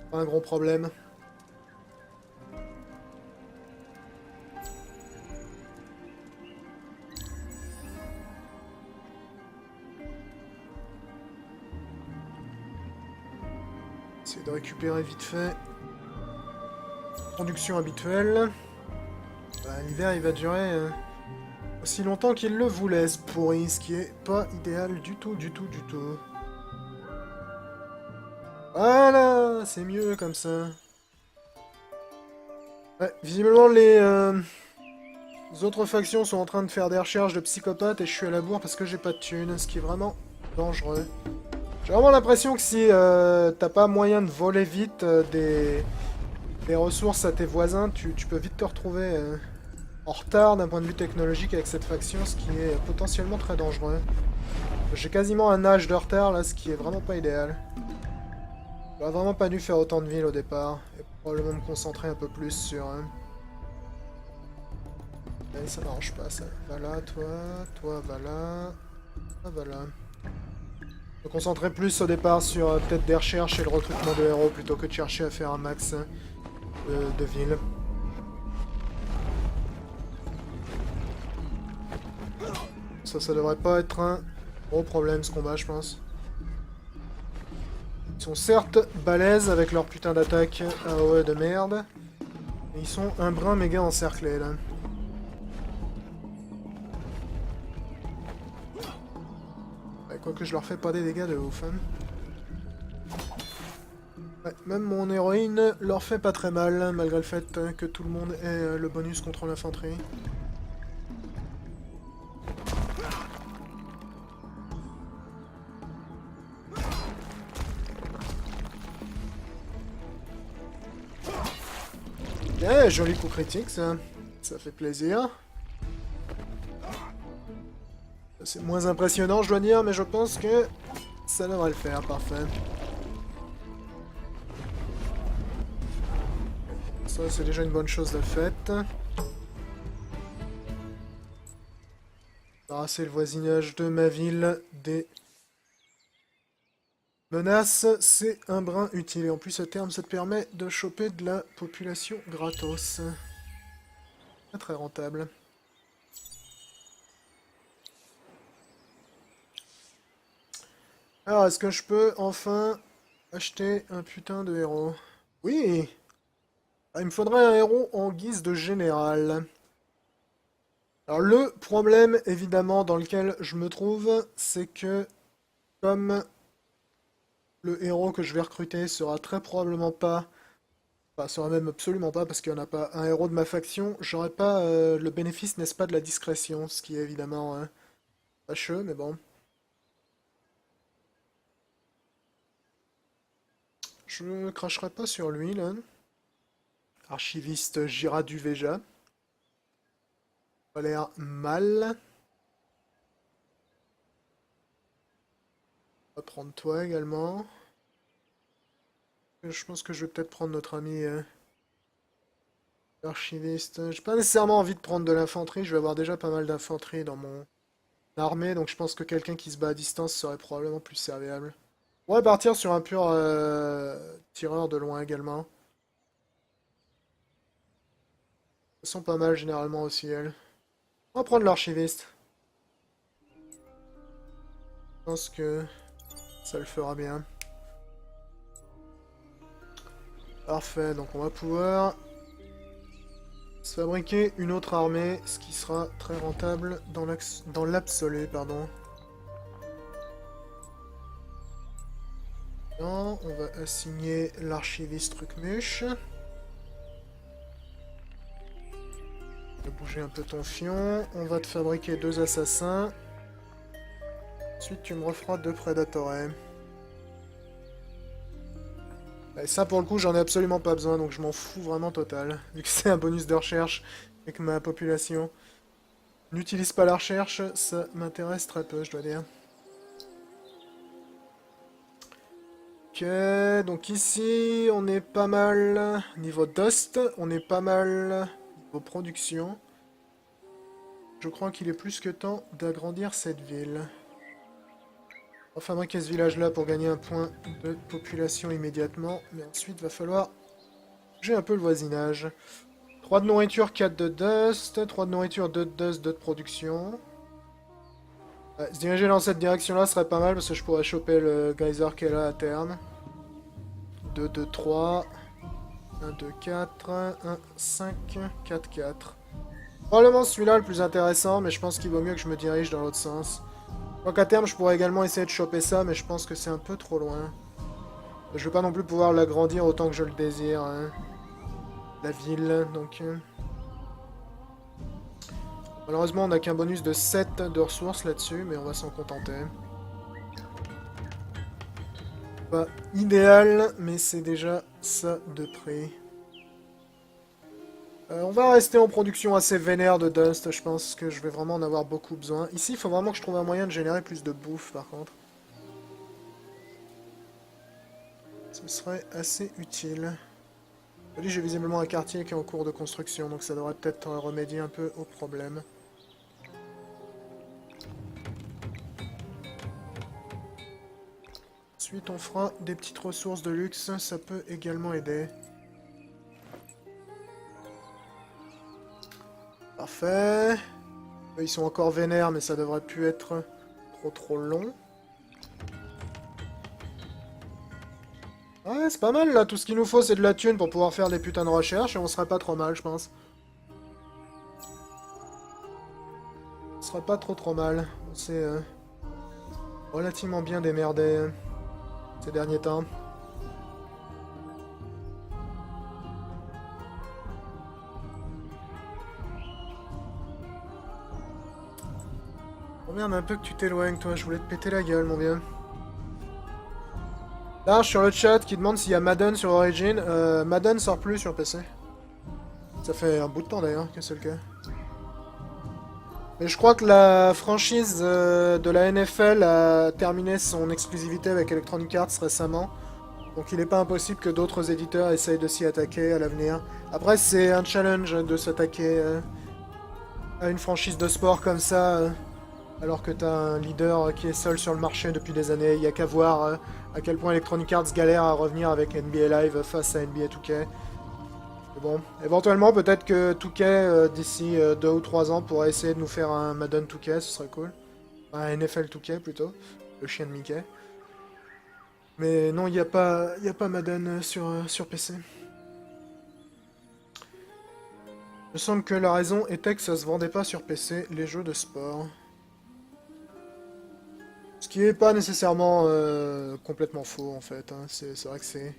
pas un gros problème. Essayer de récupérer vite fait. Production habituelle. Bah, l'hiver il va durer aussi longtemps qu'il le voulait, ce pourri, ce qui est pas idéal du tout, du tout, du tout. Voilà, c'est mieux comme ça. Ouais, visiblement les autres factions sont en train de faire des recherches de psychopathes et je suis à la bourre parce que j'ai pas de thunes, ce qui est vraiment dangereux. J'ai vraiment l'impression que si t'as pas moyen de voler vite des ressources à tes voisins, tu peux vite te retrouver en retard d'un point de vue technologique avec cette faction, ce qui est potentiellement très dangereux. J'ai quasiment un âge de retard là, ce qui est vraiment pas idéal. J'aurais vraiment pas dû faire autant de villes au départ, et probablement me concentrer un peu plus sur... Allez, ça n'arrange pas ça. Va là, toi va là, toi va là. Me concentrer plus au départ sur peut-être des recherches et le recrutement de héros plutôt que de chercher à faire un max de villes. Ça devrait pas être un gros problème ce combat, je pense. Ils sont certes balèzes avec leur putain d'attaque AOE de merde, mais ils sont un brin méga encerclés là. Ouais, quoique je leur fais pas des dégâts de ouf. Hein. Ouais, même mon héroïne leur fait pas très mal, malgré le fait que tout le monde ait le bonus contre l'infanterie. Eh, joli coup critique, ça. Ça fait plaisir. C'est moins impressionnant, je dois dire, mais je pense que ça devrait le faire, parfait. Ça, c'est déjà une bonne chose de faite. Barrasser le voisinage de ma ville des menaces, c'est un brin utile. Et en plus, à terme, ça te permet de choper de la population gratos. Pas très rentable. Alors, est-ce que je peux enfin acheter un putain de héros? Oui! Ah, il me faudrait un héros en guise de général. Alors, le problème, évidemment, dans lequel je me trouve, c'est que, comme le héros que je vais recruter sera très probablement pas... Enfin, sera même absolument pas, parce qu'il n'y en a pas un héros de ma faction, j'aurai pas le bénéfice, n'est-ce pas, de la discrétion, ce qui est évidemment fâcheux, mais bon. Je cracherai pas sur lui, là. Archiviste Gira du Veja. Ça a l'air mal. On va prendre toi également. Je pense que je vais peut-être prendre notre ami archiviste. J'ai pas nécessairement envie de prendre de l'infanterie, je vais avoir déjà pas mal d'infanterie dans mon armée, donc je pense que quelqu'un qui se bat à distance serait probablement plus serviable. On va partir sur un pur tireur de loin également. Elles sont pas mal généralement aussi, elles. On va prendre l'archiviste. Je pense que ça le fera bien. Parfait, donc on va pouvoir se fabriquer une autre armée, ce qui sera très rentable dans l'absolu, pardon. Non, on va assigner l'archiviste Trucmuche. On va bouger un peu ton fion. On va te fabriquer 2 assassins. Ensuite, tu me referas 2 prédateurs. Et ça, pour le coup, j'en ai absolument pas besoin, donc je m'en fous vraiment total. Vu que c'est un bonus de recherche avec ma population. N'utilise pas la recherche, ça m'intéresse très peu, je dois dire. Ok, donc ici, on est pas mal niveau dust, on est pas mal niveau production. Je crois qu'il est plus que temps d'agrandir cette ville. On va fabriquer ce village-là pour gagner un point de population immédiatement, mais ensuite, va falloir bouger un peu le voisinage. 3 de nourriture, 4 de dust, 3 de nourriture, 2 de dust, 2 de production. Ouais, se diriger dans cette direction-là serait pas mal, parce que je pourrais choper le geyser qui est là à terme. 2, 2, 3... 1, 2, 4, 1, 5, 4, 4. Probablement celui-là le plus intéressant, mais je pense qu'il vaut mieux que je me dirige dans l'autre sens. Donc à terme, je pourrais également essayer de choper ça, mais je pense que c'est un peu trop loin. Je vais pas non plus pouvoir l'agrandir autant que je le désire. Hein. La ville, donc... Malheureusement, on n'a qu'un bonus de 7 de ressources là-dessus, mais on va s'en contenter. Pas idéal, mais c'est déjà ça de prix. On va rester en production assez vénère de Dust, je pense que je vais vraiment en avoir beaucoup besoin. Ici, il faut vraiment que je trouve un moyen de générer plus de bouffe, par contre. Ce serait assez utile. J'ai visiblement un quartier qui est en cours de construction, donc ça devrait peut-être remédier un peu au problème. Ensuite, on fera des petites ressources de luxe, ça peut également aider. Parfait. Ils sont encore vénères, mais ça devrait plus être trop long. Ouais, c'est pas mal là, tout ce qu'il nous faut c'est de la thune pour pouvoir faire des putains de recherches et on serait pas trop mal, je pense. On serait pas trop mal. On s'est relativement bien démerdé ces derniers temps. Merde un peu que tu t'éloignes, toi. Je voulais te péter la gueule, mon vieux. Large sur le chat qui demande s'il y a Madden sur Origin. Madden sort plus sur PC. Ça fait un bout de temps d'ailleurs que c'est le cas. Mais je crois que la franchise de la NFL a terminé son exclusivité avec Electronic Arts récemment. Donc il n'est pas impossible que d'autres éditeurs essayent de s'y attaquer à l'avenir. Après c'est un challenge de s'attaquer à une franchise de sport comme ça, alors que t'as un leader qui est seul sur le marché depuis des années. Il n'y a qu'à voir à quel point Electronic Arts galère à revenir avec NBA Live face à NBA 2K. Mais bon, éventuellement peut-être que 2K d'ici 2 ou 3 ans pourrait essayer de nous faire un Madden 2K, ce serait cool. Un NFL 2K plutôt, le chien de Mickey. Mais non, il n'y a pas Madden sur PC. Il me semble que la raison était que ça se vendait pas sur PC, les jeux de sport. Ce qui est pas nécessairement complètement faux en fait. Hein. C'est vrai que c'est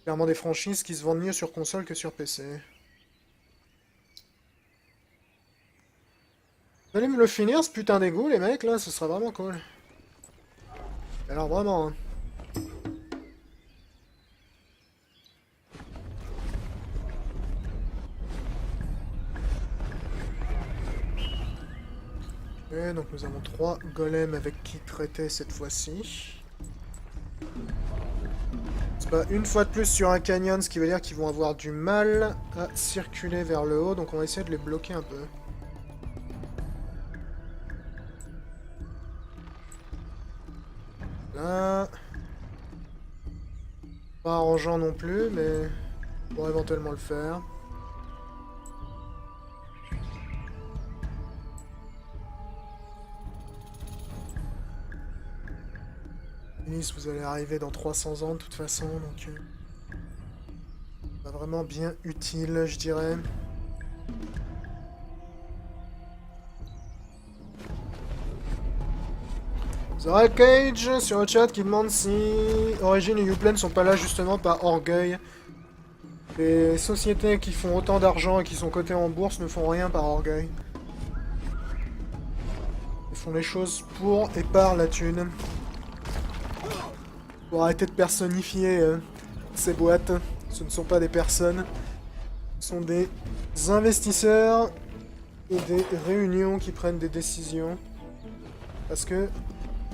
clairement des franchises qui se vendent mieux sur console que sur PC. Vous allez me le finir ce putain d'égout les mecs là, ce sera vraiment cool. Alors vraiment. Hein. Ok, donc nous avons 3 golems avec qui traiter cette fois-ci. C'est pas une fois de plus sur un canyon, ce qui veut dire qu'ils vont avoir du mal à circuler vers le haut, donc on va essayer de les bloquer un peu. Là... Pas arrangeant non plus, mais on pourrait éventuellement le faire. Nice, vous allez arriver dans 300 ans de toute façon, donc... pas vraiment bien utile, je dirais. Zora Cage sur le chat qui demande si Origin et Uplay ne sont pas là justement par orgueil. Les sociétés qui font autant d'argent et qui sont cotées en bourse ne font rien par orgueil. Ils font les choses pour et par la thune. Pour arrêter de personnifier ces boîtes. Ce ne sont pas des personnes. Ce sont des investisseurs et des réunions qui prennent des décisions. Parce que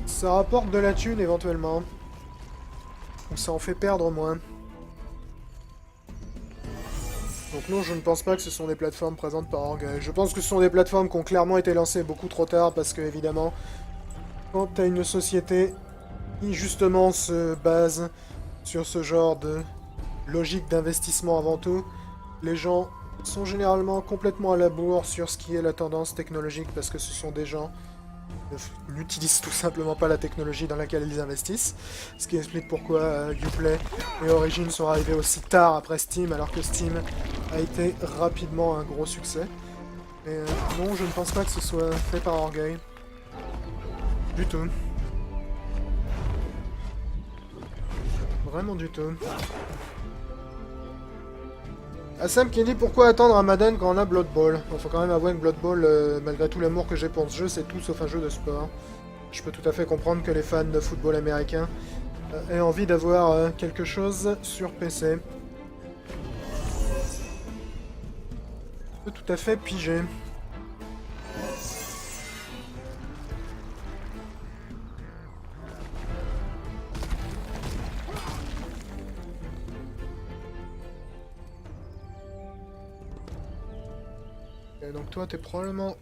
ça rapporte de la thune éventuellement. Donc ça en fait perdre moins. Donc non, je ne pense pas que ce sont des plateformes présentes par orgueil. Je pense que ce sont des plateformes qui ont clairement été lancées beaucoup trop tard parce que, évidemment, quand tu as une société qui, justement, se base sur ce genre de logique d'investissement avant tout, les gens sont généralement complètement à la bourre sur ce qui est la tendance technologique parce que ce sont des gens qui n'utilisent tout simplement pas la technologie dans laquelle ils investissent. Ce qui explique pourquoi Uplay et Origin sont arrivés aussi tard après Steam, alors que Steam a été rapidement un gros succès. Mais non, je ne pense pas que ce soit fait par orgueil. Du tout. Vraiment du tout. Assam qui dit pourquoi attendre un Madden quand on a Blood Bowl. Bon, faut quand même avouer que Blood Bowl, malgré tout l'amour que j'ai pour ce jeu, c'est tout sauf un jeu de sport. Je peux tout à fait comprendre que les fans de football américain aient envie d'avoir quelque chose sur PC. Je peux tout à fait piger. Et donc toi, t'es probablement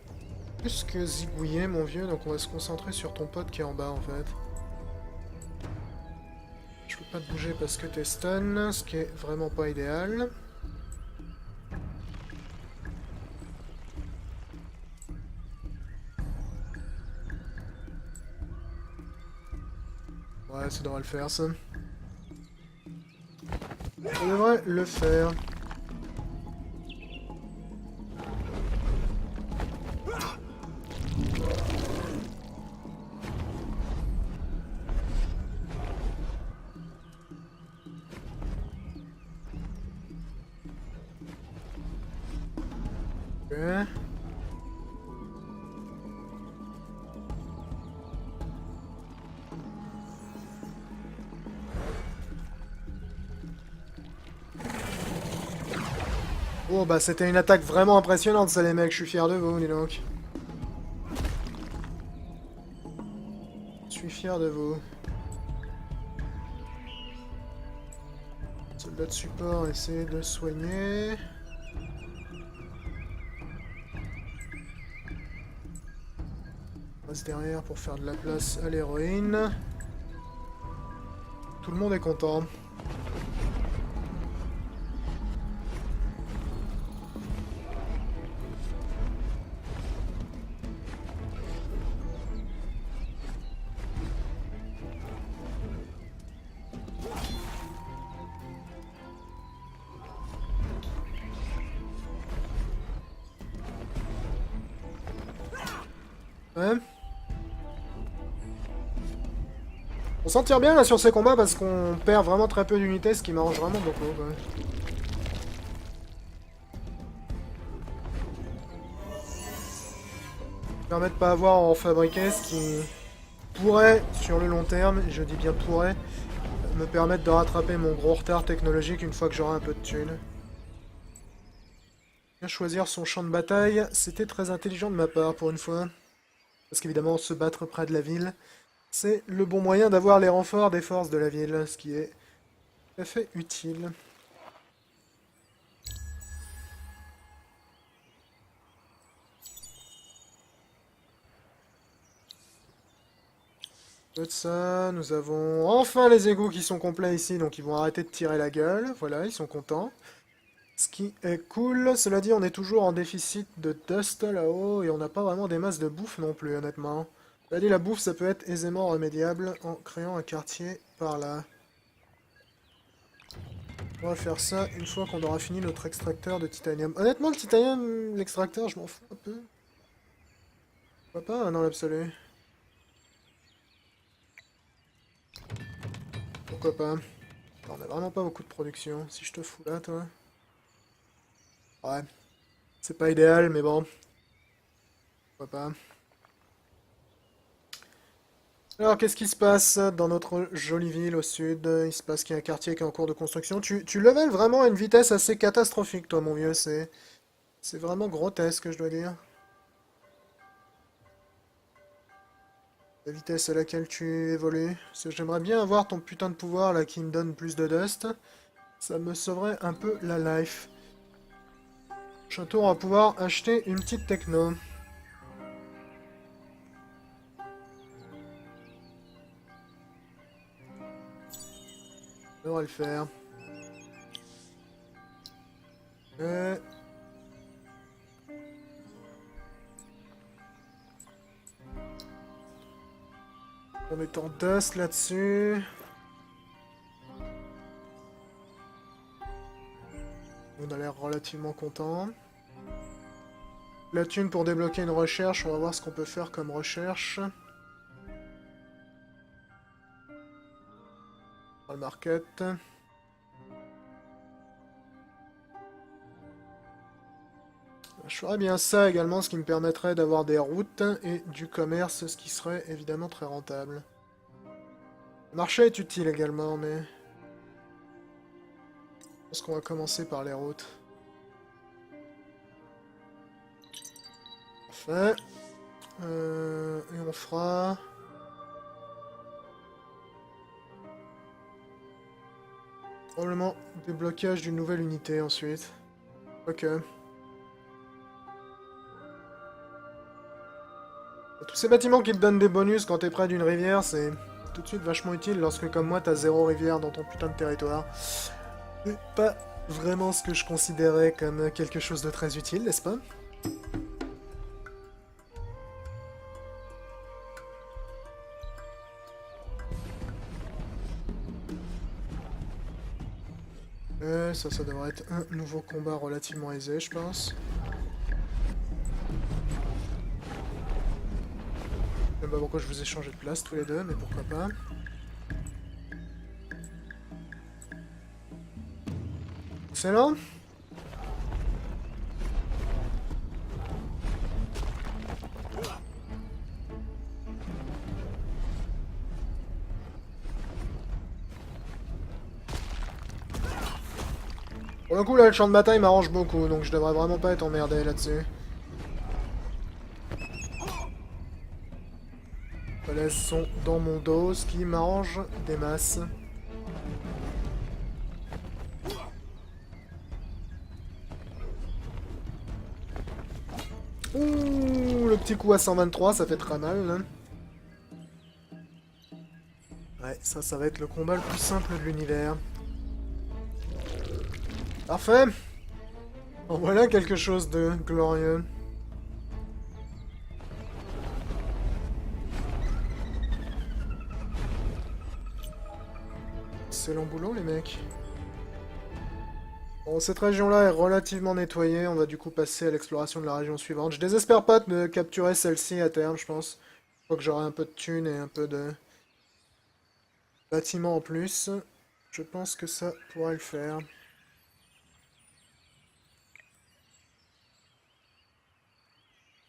plus que zigouillé, mon vieux, donc on va se concentrer sur ton pote qui est en bas, en fait. Je peux pas te bouger parce que t'es stun, ce qui est vraiment pas idéal. Ouais, ça devrait le faire, ça. Ça devrait le faire. Ok. Oh bah c'était une attaque vraiment impressionnante ça les mecs, je suis fier de vous, dis donc. Je suis fier de vous. Soldat de support, essayez de soigner. On passe derrière pour faire de la place à l'héroïne. Tout le monde est content. Ouais. On s'en tire bien là sur ces combats parce qu'on perd vraiment très peu d'unités, ce qui m'arrange vraiment beaucoup. Ouais. Permet de pas avoir à en fabriquer, ce qui pourrait, sur le long terme, et je dis bien pourrait, me permettre de rattraper mon gros retard technologique une fois que j'aurai un peu de thunes. Bien choisir son champ de bataille, c'était très intelligent de ma part pour une fois. Parce qu'évidemment, se battre près de la ville, c'est le bon moyen d'avoir les renforts des forces de la ville, ce qui est tout à fait utile. De ça, nous avons enfin les égouts qui sont complets ici, donc ils vont arrêter de tirer la gueule. Voilà, ils sont contents. Ce qui est cool. Cela dit, on est toujours en déficit de dust là-haut, et on n'a pas vraiment des masses de bouffe non plus, honnêtement. Cela dit, la bouffe, ça peut être aisément remédiable en créant un quartier par là. On va faire ça une fois qu'on aura fini notre extracteur de titanium. Honnêtement, le titanium, l'extracteur, je m'en fous un peu. Pourquoi pas, hein, dans l'absolu. Pourquoi pas. On a vraiment pas beaucoup de production. Si je te fous là, toi. Ouais. C'est pas idéal, mais bon. Pourquoi pas. Alors, qu'est-ce qui se passe dans notre jolie ville au sud? Il se passe qu'il y a un quartier qui est en cours de construction. Tu level vraiment à une vitesse assez catastrophique, toi, mon vieux. C'est vraiment grotesque, je dois dire. La vitesse à laquelle tu évolues. Parce que j'aimerais bien avoir ton putain de pouvoir, là, qui me donne plus de dust. Ça me sauverait un peu la life. Château, on va pouvoir acheter une petite techno. On va le faire. En mettant dust là-dessus. On a l'air relativement content. La thune pour débloquer une recherche, on va voir ce qu'on peut faire comme recherche. Dans le market. Je ferais bien ça également, ce qui me permettrait d'avoir des routes et du commerce, ce qui serait évidemment très rentable. Le marché est utile également, mais... je pense qu'on va commencer par les routes. Parfait. Et on fera... probablement déblocage d'une nouvelle unité ensuite. Ok. Tous ces bâtiments qui te donnent des bonus quand t'es près d'une rivière, c'est tout de suite vachement utile lorsque, comme moi, t'as 0 rivière dans ton putain de territoire. C'est pas vraiment ce que je considérais comme quelque chose de très utile, n'est-ce pas? Ça devrait être un nouveau combat relativement aisé, je pense. Je sais pas pourquoi je vous ai changé de place tous les deux, mais pourquoi pas. Excellent. Pour le coup, là, le champ de bataille m'arrange beaucoup, donc je devrais vraiment pas être emmerdé là-dessus. Les falaises sont dans mon dos, ce qui m'arrange des masses. Ouh, le petit coup à 123, ça fait très mal, là. Ouais, ça va être le combat le plus simple de l'univers. Parfait. En voilà quelque chose de glorieux. Excellent boulot, les mecs. Bon, cette région-là est relativement nettoyée. On va du coup passer à l'exploration de la région suivante. Je désespère pas de capturer celle-ci à terme, je pense. Je crois que j'aurai un peu de thunes et un peu de bâtiments en plus. Je pense que ça pourrait le faire.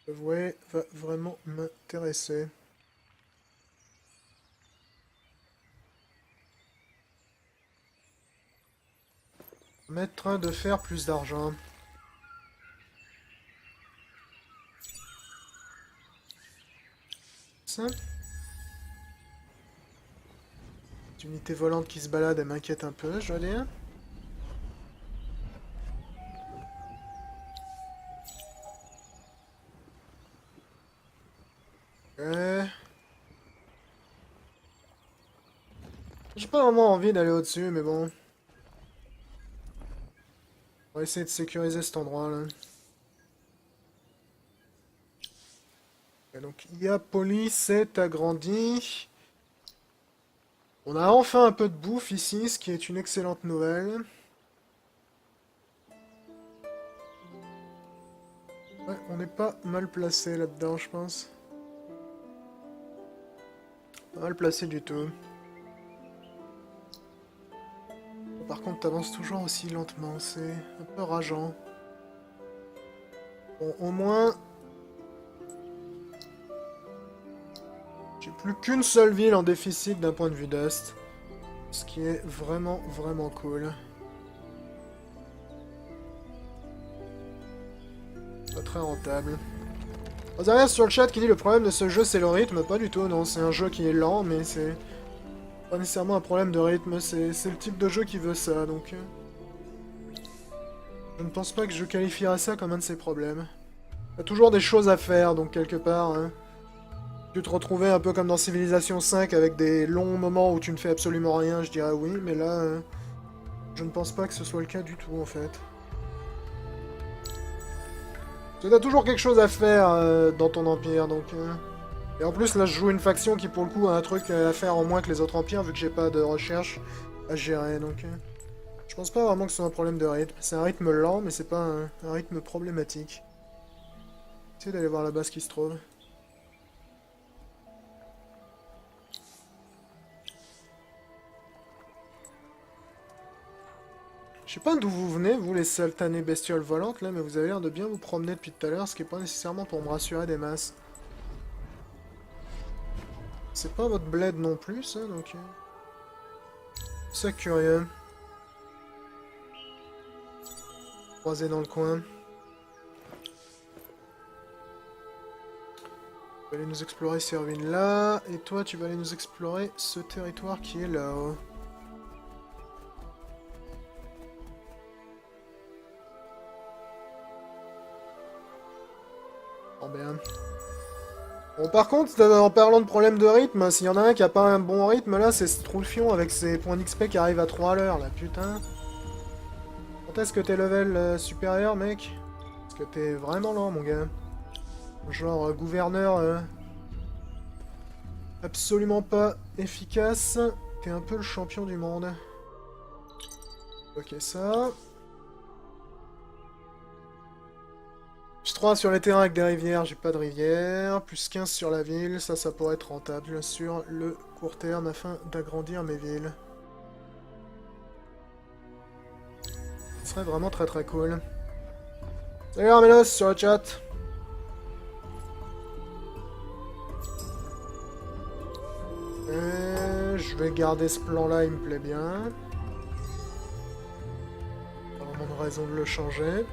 Avouer va vraiment m'intéresser. Permettre de faire plus d'argent. Ça. Cette unité volante qui se balade, elle m'inquiète un peu, je dois dire. J'ai pas vraiment envie d'aller au-dessus, mais bon. On va essayer de sécuriser cet endroit-là. Et donc, IA Police est agrandi. On a enfin un peu de bouffe ici, ce qui est une excellente nouvelle. Ouais, on n'est pas mal placé là-dedans, je pense. Pas mal placé du tout. Par contre, t'avances toujours aussi lentement, c'est un peu rageant. Bon, au moins... J'ai plus qu'une seule ville en déficit d'un point de vue d'Est. Ce qui est vraiment, vraiment cool. Pas très rentable. Ozaria sur le chat qui dit le problème de ce jeu c'est le rythme. Pas du tout, non. C'est un jeu qui est lent, mais c'est pas nécessairement un problème de rythme. C'est le type de jeu qui veut ça, donc... Je ne pense pas que je qualifierais ça comme un de ses problèmes. Il y a toujours des choses à faire, donc quelque part... Hein. Tu te retrouvais un peu comme dans Civilization 5 avec des longs moments où tu ne fais absolument rien, je dirais oui, mais là... je ne pense pas que ce soit le cas du tout, en fait. Tu as toujours quelque chose à faire dans ton empire, donc... Et en plus, là, je joue une faction qui, pour le coup, a un truc à faire en moins que les autres empires, vu que j'ai pas de recherche à gérer, donc... Je pense pas vraiment que ce soit un problème de rythme. C'est un rythme lent, mais c'est pas un rythme problématique. Essayez d'aller voir là-bas ce qui se trouve. Je sais pas d'où vous venez, vous les satanées bestioles volantes, là, mais vous avez l'air de bien vous promener depuis tout à l'heure, ce qui est pas nécessairement pour me rassurer des masses. C'est pas votre bled non plus, ça, donc... C'est curieux. Croisé dans le coin. Tu vas aller nous explorer ces ruines là, et toi tu vas aller nous explorer ce territoire qui est là-haut. Oh bien. Bon par contre, en parlant de problème de rythme, s'il y en a un qui a pas un bon rythme là, c'est ce Troulfion avec ses points d'XP qui arrivent à 3 à l'heure là, putain. Quand est-ce que t'es level supérieur mec? Parce que t'es vraiment lent mon gars. Genre gouverneur absolument pas efficace. T'es un peu le champion du monde. Ok ça. Plus 3 sur les terrains avec des rivières, j'ai pas de rivière. Plus 15 sur la ville, ça pourrait être rentable sur le court terme afin d'agrandir mes villes. Ce serait vraiment très très cool. Salut Armelos sur le chat. Je vais garder ce plan là, il me plaît bien. Pas vraiment de raison de le changer.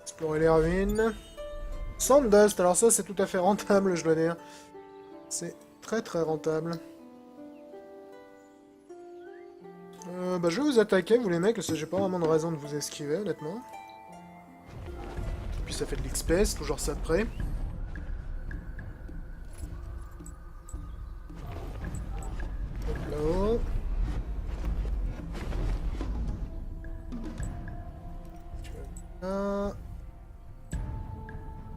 Explorer les ruines. Sandust, alors ça c'est tout à fait rentable, je dois dire. C'est très très rentable. Bah je vais vous attaquer, vous les mecs, parce que j'ai pas vraiment de raison de vous esquiver, honnêtement. Et puis ça fait de l'XP, c'est toujours ça de près. Hop là-haut. Là.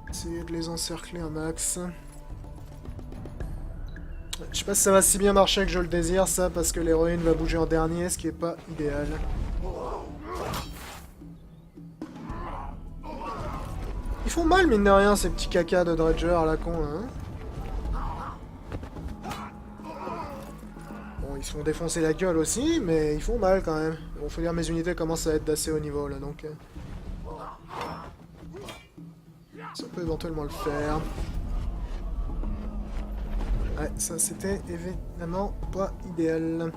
Essayer de les encercler un max. Je sais pas si ça va si bien marcher que je le désire, ça, parce que l'héroïne va bouger en dernier, ce qui est pas idéal. Ils font mal, mine de rien, ces petits cacas de Dredger à la con, hein. Bon, ils se font défoncer la gueule aussi, mais ils font mal quand même. Bon, faut dire, mes unités commencent à être d'assez haut niveau, là, donc... ça peut éventuellement le faire. Ouais, ça c'était évidemment pas idéal.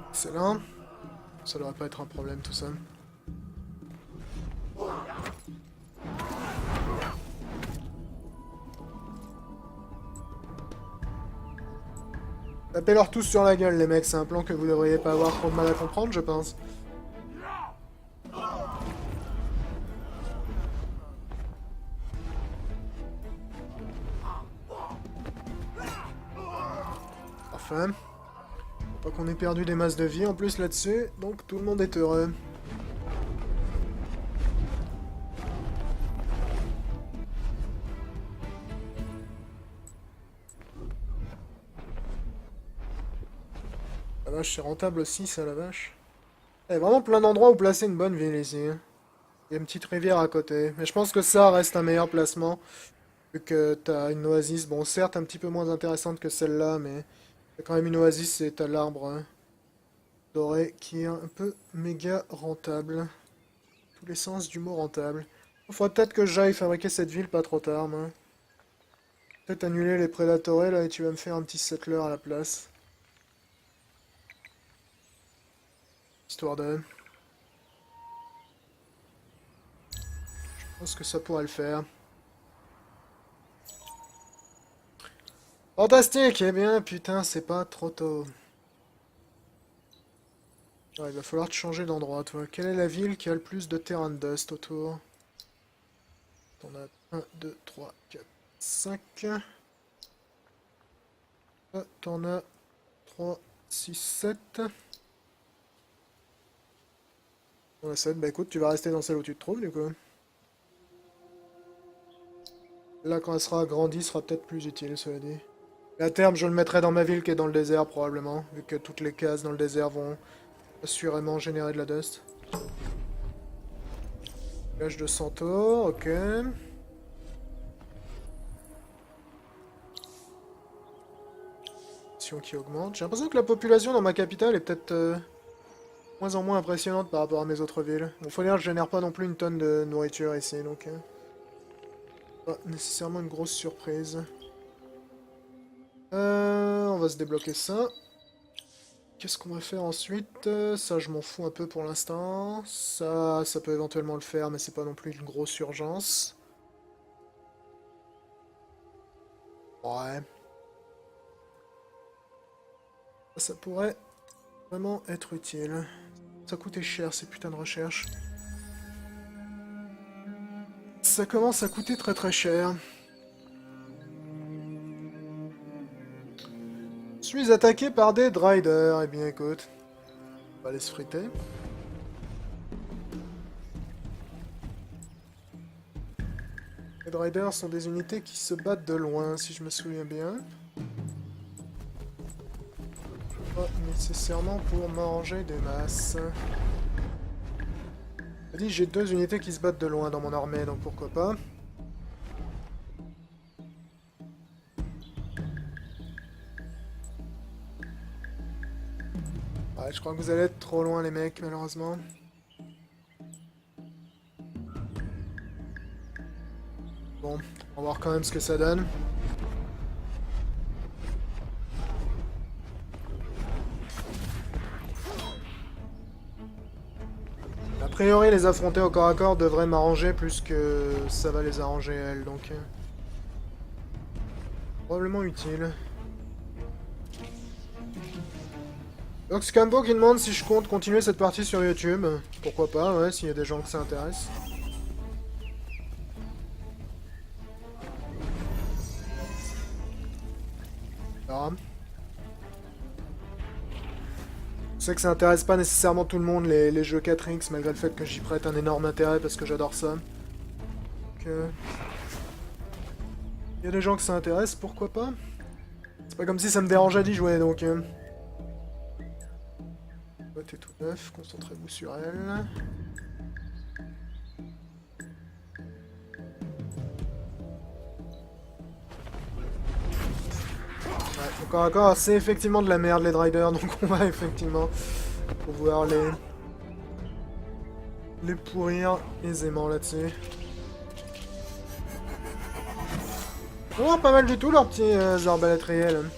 Excellent. Ça devrait pas être un problème tout ça. Tapez-leur tous sur la gueule les mecs, c'est un plan que vous devriez pas avoir trop de mal à comprendre je pense. Enfin, pas qu'on ait perdu des masses de vie en plus là-dessus, donc tout le monde est heureux. La vache, c'est rentable aussi ça la vache. Il y a vraiment plein d'endroits où placer une bonne ville ici. Il y a une petite rivière à côté, mais je pense que ça reste un meilleur placement. Vu que t'as une oasis, bon certes un petit peu moins intéressante que celle-là, mais t'as quand même une oasis et t'as l'arbre hein, doré qui est un peu méga rentable. Tous les sens du mot rentable. Il faudrait peut-être que j'aille fabriquer cette ville pas trop tard, moi. Peut-être annuler les prédatorés là et tu vas me faire un petit settler à la place. Histoire de... Je pense que ça pourrait le faire. Fantastique! Eh bien, putain, c'est pas trop tôt. Ah, il va falloir te changer d'endroit, toi. Quelle est la ville qui a le plus de terrain de dust autour? T'en as 1, 2, 3, 4, 5. T'en as 3, 6, 7. T'en as 7. Bah écoute, tu vas rester dans celle où tu te trouves, du coup. Là, quand elle sera agrandie, sera peut-être plus utile, cela dit. Et à terme, je le mettrai dans ma ville qui est dans le désert, probablement. Vu que toutes les cases dans le désert vont assurément générer de la dust. Village de Centaure, ok. Qui augmente. J'ai l'impression que la population dans ma capitale est peut-être moins en moins impressionnante par rapport à mes autres villes. Bon, faut dire que je génère pas non plus une tonne de nourriture ici, donc... pas nécessairement une grosse surprise. On va se débloquer ça. Qu'est-ce qu'on va faire ensuite? Ça, je m'en fous un peu pour l'instant. Ça peut éventuellement le faire, mais c'est pas non plus une grosse urgence. Ouais. Ça pourrait vraiment être utile. Ça coûtait cher ces putains de recherches. Ça commence à coûter très très cher. Je suis attaqué par des Driders. Eh bien écoute, on va aller se friter. Les Driders sont des unités qui se battent de loin, si je me souviens bien. Pas nécessairement pour manger des masses. Je dis, j'ai 2 unités qui se battent de loin dans mon armée, donc pourquoi pas. Ouais, je crois que vous allez être trop loin les mecs, malheureusement. Bon, on va voir quand même ce que ça donne. priori, les affronter au corps à corps devrait m'arranger plus que ça va les arranger elles, donc... probablement utile. Donc Scambo qui demande si je compte continuer cette partie sur YouTube. Pourquoi pas, ouais, s'il y a des gens que ça intéresse. Alors, je sais que ça intéresse pas nécessairement tout le monde, les jeux 4X, malgré le fait que j'y prête un énorme intérêt parce que j'adore ça. Donc, il y a des gens que ça intéresse, pourquoi pas? C'est pas comme si ça me dérangeait d'y jouer, donc... T'es tout neuf, concentrez-vous sur elle. Ouais, encore encore, c'est effectivement de la merde les Riders, donc on va effectivement pouvoir les pourrir aisément là-dessus. Oh, pas mal du tout leurs petits arbalètes réels.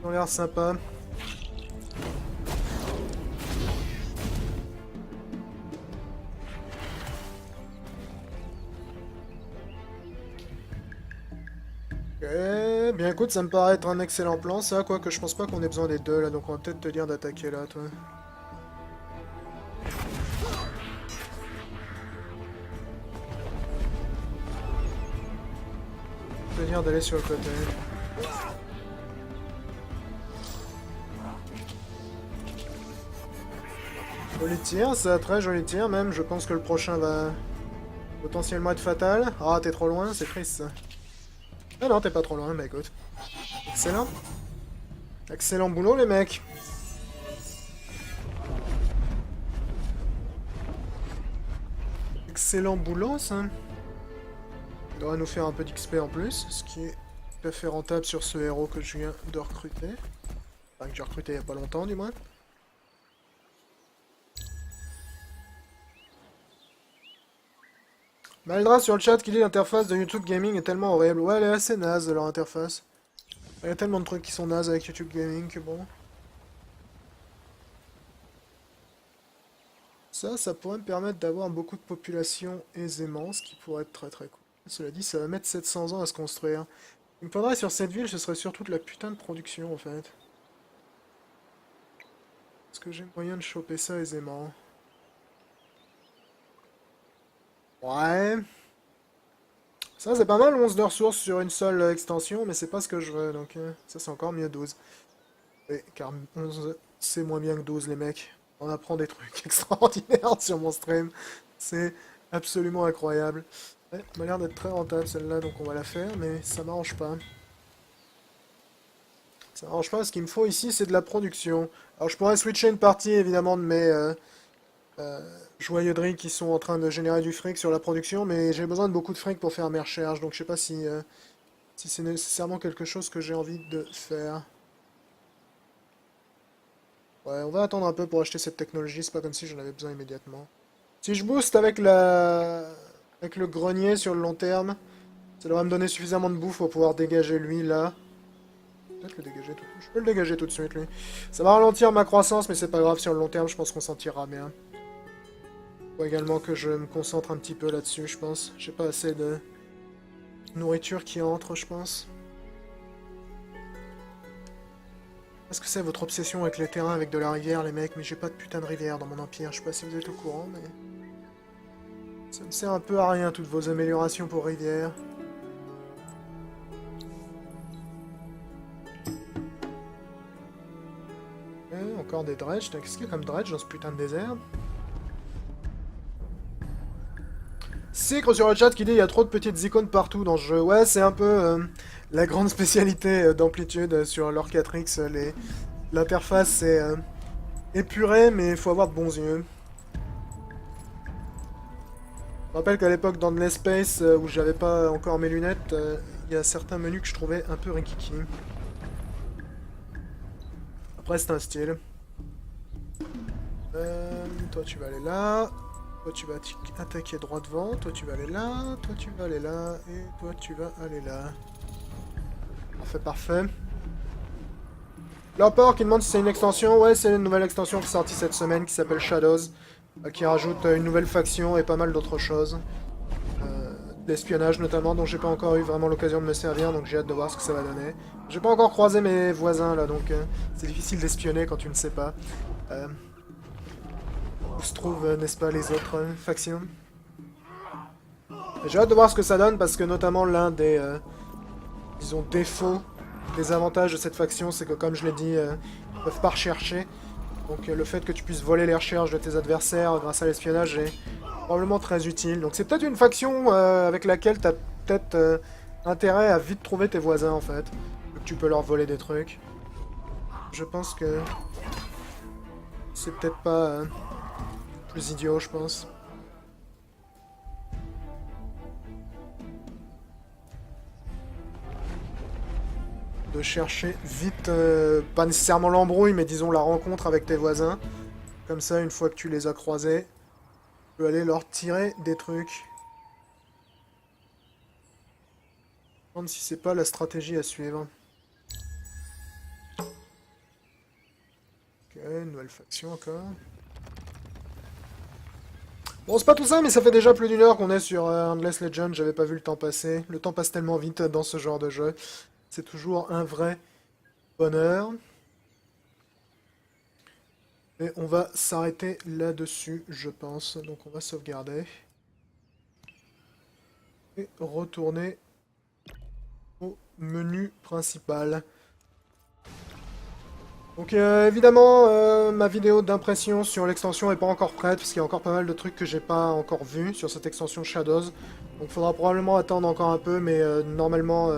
Ils ont l'air sympas. Ok, bien écoute, ça me paraît être un excellent plan ça, quoique je pense pas qu'on ait besoin des deux là, donc on va peut-être te dire d'attaquer là, toi. Te dire d'aller sur le côté. Joli tir, ça, très joli tir même, je pense que le prochain va potentiellement être fatal. Ah, t'es trop loin, c'est triste ça. Ah non, t'es pas trop loin, bah écoute. Excellent. Excellent boulot les mecs. Excellent boulot ça. Il devrait nous faire un peu d'XP en plus, ce qui est tout à fait rentable sur ce héros que je viens de recruter. Enfin que j'ai recruté il y a pas longtemps du moins. Maldra sur le chat qui dit l'interface de YouTube Gaming est tellement horrible. Ouais, elle est assez naze leur interface. Il y a tellement de trucs qui sont nazes avec YouTube Gaming que bon. Ça pourrait me permettre d'avoir beaucoup de population aisément, ce qui pourrait être très très cool. Cela dit, ça va mettre 700 ans à se construire. Il me faudrait sur cette ville, ce serait surtout de la putain de production en fait. Est-ce que j'ai moyen de choper ça aisément? Ouais. Ça c'est pas mal 11 de ressources sur une seule extension, mais c'est pas ce que je veux, donc ça c'est encore mieux 12. Oui, car 11 c'est moins bien que 12 les mecs. On apprend des trucs extraordinaires sur mon stream. C'est absolument incroyable. Ouais, elle m'a l'air d'être très rentable celle-là, donc on va la faire, mais ça m'arrange pas. Ça m'arrange pas, ce qu'il me faut ici c'est de la production. Alors je pourrais switcher une partie évidemment de mes joyauderies qui sont en train de générer du fric sur la production, mais j'ai besoin de beaucoup de fric pour faire mes recherches, donc je sais pas si c'est nécessairement quelque chose que j'ai envie de faire. Ouais, on va attendre un peu pour acheter cette technologie, c'est pas comme si j'en avais besoin immédiatement. Si je booste avec avec le grenier sur le long terme, ça devrait me donner suffisamment de bouffe pour pouvoir dégager lui là. Peut-être le dégager tout de suite. Je peux le dégager tout de suite lui. Ça va ralentir ma croissance, mais c'est pas grave, sur le long terme je pense qu'on s'en tirera bien. Faut également que je me concentre un petit peu là-dessus, je pense. J'ai pas assez de nourriture qui entre, je pense. Qu'est-ce que c'est votre obsession avec les terrains, avec de la rivière, les mecs? Mais j'ai pas de putain de rivière dans mon empire. Je sais pas si vous êtes au courant, mais... ça me sert un peu à rien, toutes vos améliorations pour rivière. Encore des dredges. Qu'est-ce qu'il y a comme dredge dans ce putain de désert? Secre sur le chat qui dit il y a trop de petites icônes partout dans ce jeu. Ouais, c'est un peu la grande spécialité d'Amplitude sur leur 4X. L'interface c'est épuré, mais il faut avoir de bons yeux. Je me rappelle qu'à l'époque dans Endless Space, où j'avais pas encore mes lunettes, il y a certains menus que je trouvais un peu rikiki. Après c'est un style. Toi tu vas aller là. Toi tu vas attaquer droit devant, toi tu vas aller là, toi tu vas aller là, et toi tu vas aller là. Parfait, parfait. Lamport qui demande si c'est une extension. Ouais, c'est une nouvelle extension qui est sortie cette semaine qui s'appelle Shadows, qui rajoute une nouvelle faction et pas mal d'autres choses. L'espionnage notamment, dont j'ai pas encore eu vraiment l'occasion de me servir, donc j'ai hâte de voir ce que ça va donner. J'ai pas encore croisé mes voisins là, donc c'est difficile d'espionner quand tu ne sais pas où se trouvent, n'est-ce pas, les autres factions. J'ai hâte de voir ce que ça donne parce que notamment l'un des, disons, défauts, des avantages de cette faction, c'est que comme je l'ai dit, ils peuvent pas rechercher. Donc le fait que tu puisses voler les recherches de tes adversaires grâce à l'espionnage est probablement très utile. Donc c'est peut-être une faction avec laquelle tu as peut-être intérêt à vite trouver tes voisins en fait. Vu que tu peux leur voler des trucs. Je pense que c'est peut-être pas plus idiot, je pense. De chercher vite, pas nécessairement l'embrouille, mais disons la rencontre avec tes voisins. Comme ça, une fois que tu les as croisés, tu peux aller leur tirer des trucs. Je me demande si c'est pas la stratégie à suivre. Ok, nouvelle faction encore. Bon, c'est pas tout ça, mais ça fait déjà plus d'une heure qu'on est sur Endless Legend, j'avais pas vu le temps passer. Le temps passe tellement vite dans ce genre de jeu. C'est toujours un vrai bonheur. Et on va s'arrêter là-dessus, je pense. Donc on va sauvegarder. Et retourner au menu principal. Donc évidemment, ma vidéo d'impression sur l'extension est pas encore prête, parce qu'il y a encore pas mal de trucs que j'ai pas encore vu sur cette extension Shadows. Donc faudra probablement attendre encore un peu, mais normalement,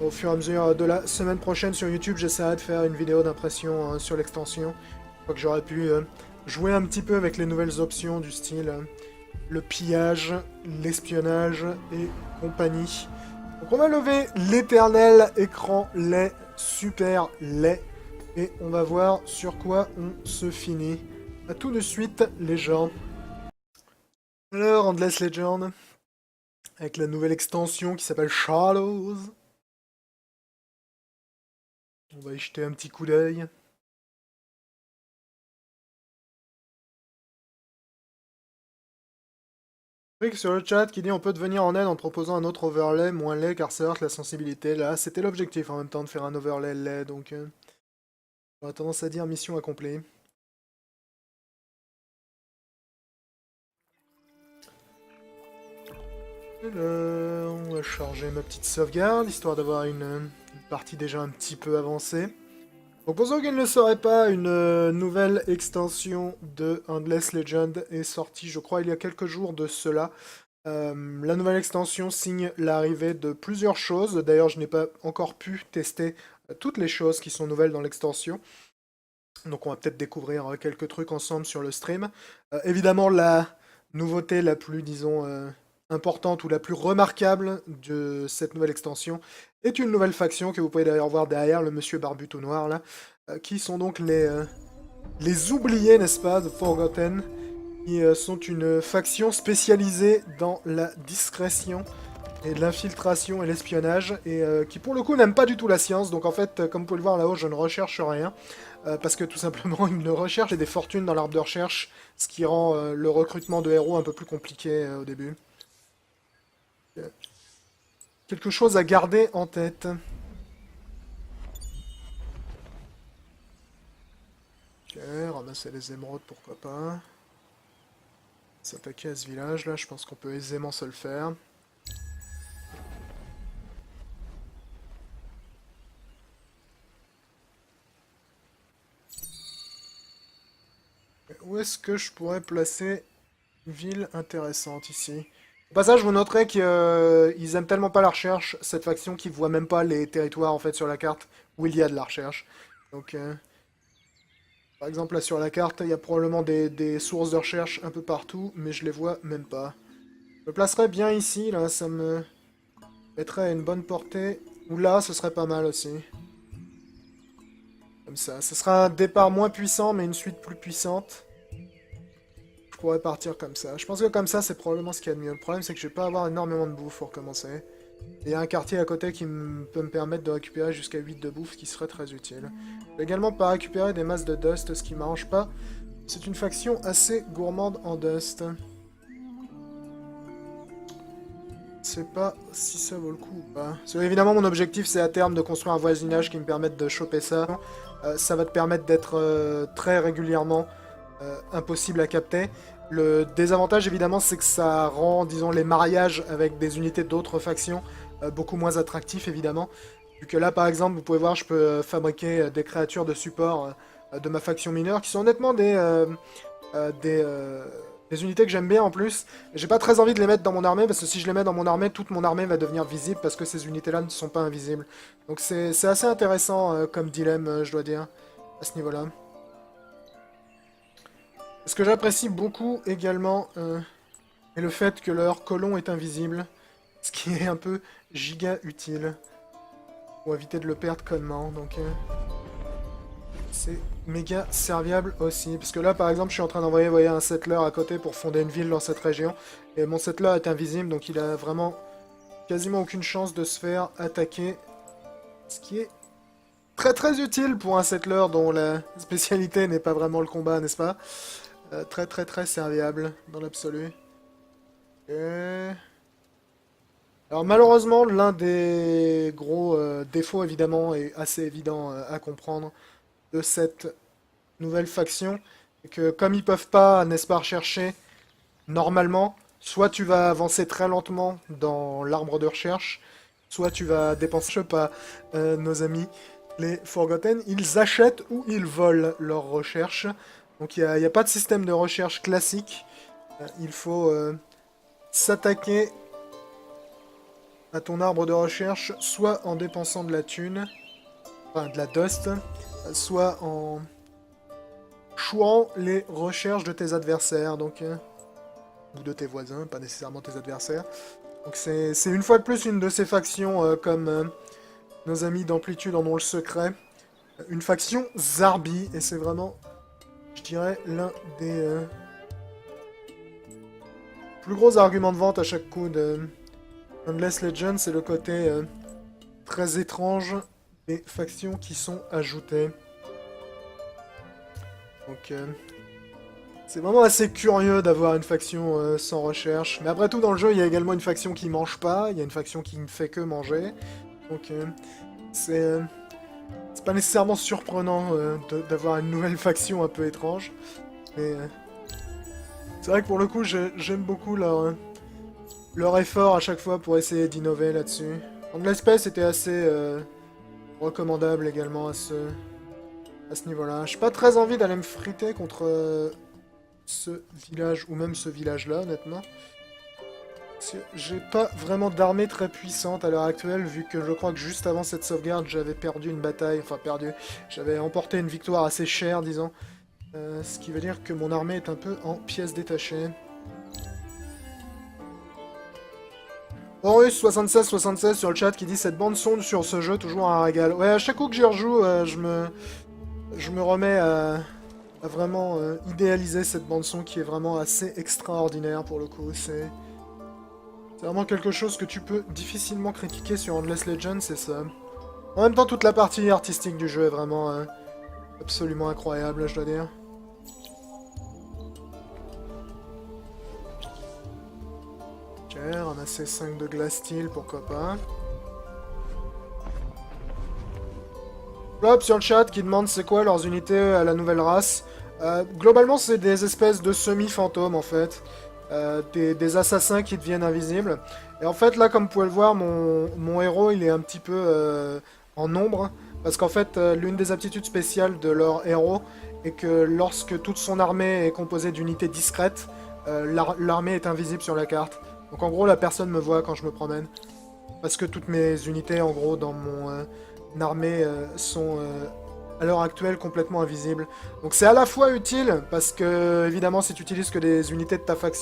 au fur et à mesure de la semaine prochaine sur YouTube, j'essaierai de faire une vidéo d'impression sur l'extension. Je crois que j'aurais pu jouer un petit peu avec les nouvelles options du style le pillage, l'espionnage et compagnie. Donc on va lever l'éternel écran lait, super lait. Et on va voir sur quoi on se finit. A tout de suite, les gens. Alors, Endless Legend, avec la nouvelle extension qui s'appelle Shadows. On va y jeter un petit coup d'œil. Rick sur le chat qui dit on peut te venir en aide en te proposant un autre overlay, moins laid car ça heurte la sensibilité. Là, c'était l'objectif en même temps de faire un overlay laid, donc on a tendance à dire mission accomplie. On va charger ma petite sauvegarde, histoire d'avoir une partie déjà un petit peu avancée. Donc pour ceux qui ne le sauraient pas, une nouvelle extension de Endless Legend est sortie, je crois, il y a quelques jours de cela. La nouvelle extension signe l'arrivée de plusieurs choses. D'ailleurs, je n'ai pas encore pu tester toutes les choses qui sont nouvelles dans l'extension. Donc on va peut-être découvrir quelques trucs ensemble sur le stream. Évidemment, la nouveauté la plus, disons, importante ou la plus remarquable de cette nouvelle extension est une nouvelle faction que vous pouvez d'ailleurs voir derrière, le monsieur barbu tout noir là, qui sont donc les oubliés, n'est-ce pas, The Forgotten, qui sont une faction spécialisée dans la discrétion et l'infiltration et l'espionnage, et qui pour le coup n'aiment pas du tout la science. Donc en fait, comme vous pouvez le voir là-haut, je ne recherche rien, parce que tout simplement ils ne recherchent des fortunes dans l'arbre de recherche, ce qui rend le recrutement de héros un peu plus compliqué au début. Quelque chose à garder en tête. Ok, ramasser les émeraudes, pourquoi pas. S'attaquer à ce village là, je pense qu'on peut aisément se le faire. Où est-ce que je pourrais placer une ville intéressante ici? Au passage, vous noterez qu'ils aiment tellement pas la recherche, cette faction, qu'ils voient même pas les territoires en fait sur la carte où il y a de la recherche. Donc, par exemple, là sur la carte, il y a probablement des sources de recherche un peu partout, mais je les vois même pas. Je me placerais bien ici, là, ça me mettrait à une bonne portée. Ou là, ce serait pas mal aussi. Comme ça. Ce sera un départ moins puissant, mais une suite plus puissante. Je pourrais partir comme ça. Je pense que comme ça, c'est probablement ce qu'il y a de mieux. Le problème, c'est que je vais pas avoir énormément de bouffe pour commencer. Et il y a un quartier à côté qui peut me permettre de récupérer jusqu'à 8 de bouffe, ce qui serait très utile. Je peux également pas récupérer des masses de dust, ce qui m'arrange pas. C'est une faction assez gourmande en dust. Je sais pas si ça vaut le coup ou pas. Parce que, évidemment, mon objectif, c'est à terme de construire un voisinage qui me permette de choper ça. Ça va te permettre d'être très régulièrement impossible à capter. Le désavantage, évidemment, c'est que ça rend, disons, les mariages avec des unités d'autres factions beaucoup moins attractifs, évidemment. Vu que là, par exemple, vous pouvez voir, je peux fabriquer des créatures de support de ma faction mineure, qui sont honnêtement des unités que j'aime bien en plus. J'ai pas très envie de les mettre dans mon armée, parce que si je les mets dans mon armée, toute mon armée va devenir visible, parce que ces unités-là ne sont pas invisibles. Donc c'est assez intéressant comme dilemme, je dois dire, à ce niveau-là. Ce que j'apprécie beaucoup également est le fait que leur colon est invisible, ce qui est un peu giga utile pour éviter de le perdre connement. Donc c'est méga serviable aussi, parce que là par exemple je suis en train d'envoyer, vous voyez, un settler à côté pour fonder une ville dans cette région, et mon settler est invisible, donc il a vraiment quasiment aucune chance de se faire attaquer, ce qui est très très utile pour un settler dont la spécialité n'est pas vraiment le combat, n'est-ce pas? Très très très serviable dans l'absolu. Alors malheureusement, l'un des gros défauts évidemment est assez évident à comprendre de cette nouvelle faction, c'est que comme ils peuvent pas, n'est-ce pas, rechercher normalement, soit tu vas avancer très lentement dans l'arbre de recherche, soit tu vas dépenser, je sais pas, nos amis, les Forgotten, ils achètent ou ils volent leurs recherches. Donc il n'y a pas de système de recherche classique. Il faut s'attaquer à ton arbre de recherche, soit en dépensant de la thune, enfin de la dust, soit en chouant les recherches de tes adversaires, donc ou de tes voisins, pas nécessairement tes adversaires. Donc c'est une fois de plus une de ces factions comme nos amis d'Amplitude en ont le secret. Une faction Zarbi, et c'est vraiment, je dirais, l'un des plus gros arguments de vente à chaque coup de Endless Legends, c'est le côté très étrange des factions qui sont ajoutées. Donc c'est vraiment assez curieux d'avoir une faction sans recherche. Mais après tout, dans le jeu, il y a également une faction qui mange pas, il y a une faction qui ne fait que manger. Donc c'est pas nécessairement surprenant d'avoir une nouvelle faction un peu étrange. Mais c'est vrai que pour le coup, j'aime beaucoup leur effort à chaque fois pour essayer d'innover là-dessus. Donc l'espèce était assez recommandable également à ce niveau-là. J'ai pas très envie d'aller me friter contre ce village, ou même ce village-là, honnêtement. Parce que j'ai pas vraiment d'armée très puissante à l'heure actuelle, vu que je crois que juste avant cette sauvegarde, j'avais perdu une bataille, enfin perdu, j'avais emporté une victoire assez chère, disons. Ce qui veut dire que mon armée est un peu en pièces détachées. Horus7676 sur le chat qui dit cette bande son sur ce jeu, toujours un régal. Ouais, à chaque coup que j'y rejoue, je me remets à vraiment idéaliser cette bande son qui est vraiment assez extraordinaire pour le coup. C'est vraiment quelque chose que tu peux difficilement critiquer sur Endless Legends, c'est ça. En même temps, toute la partie artistique du jeu est vraiment absolument incroyable, je dois dire. Ok, ramasser 5 de glass steel, pourquoi pas. Flop sur le chat qui demande c'est quoi leurs unités à la nouvelle race. Globalement, c'est des espèces de semi-fantômes en fait. Des assassins qui deviennent invisibles. Et en fait, là, comme vous pouvez le voir, mon héros, il est un petit peu en ombre. Parce qu'en fait, l'une des aptitudes spéciales de leur héros est que lorsque toute son armée est composée d'unités discrètes, l'armée est invisible sur la carte. Donc en gros, la personne me voit quand je me promène. Parce que toutes mes unités, en gros, dans mon armée sont à l'heure actuelle complètement invisibles. Donc c'est à la fois utile, parce que, évidemment, si tu utilises que des unités de ta faction,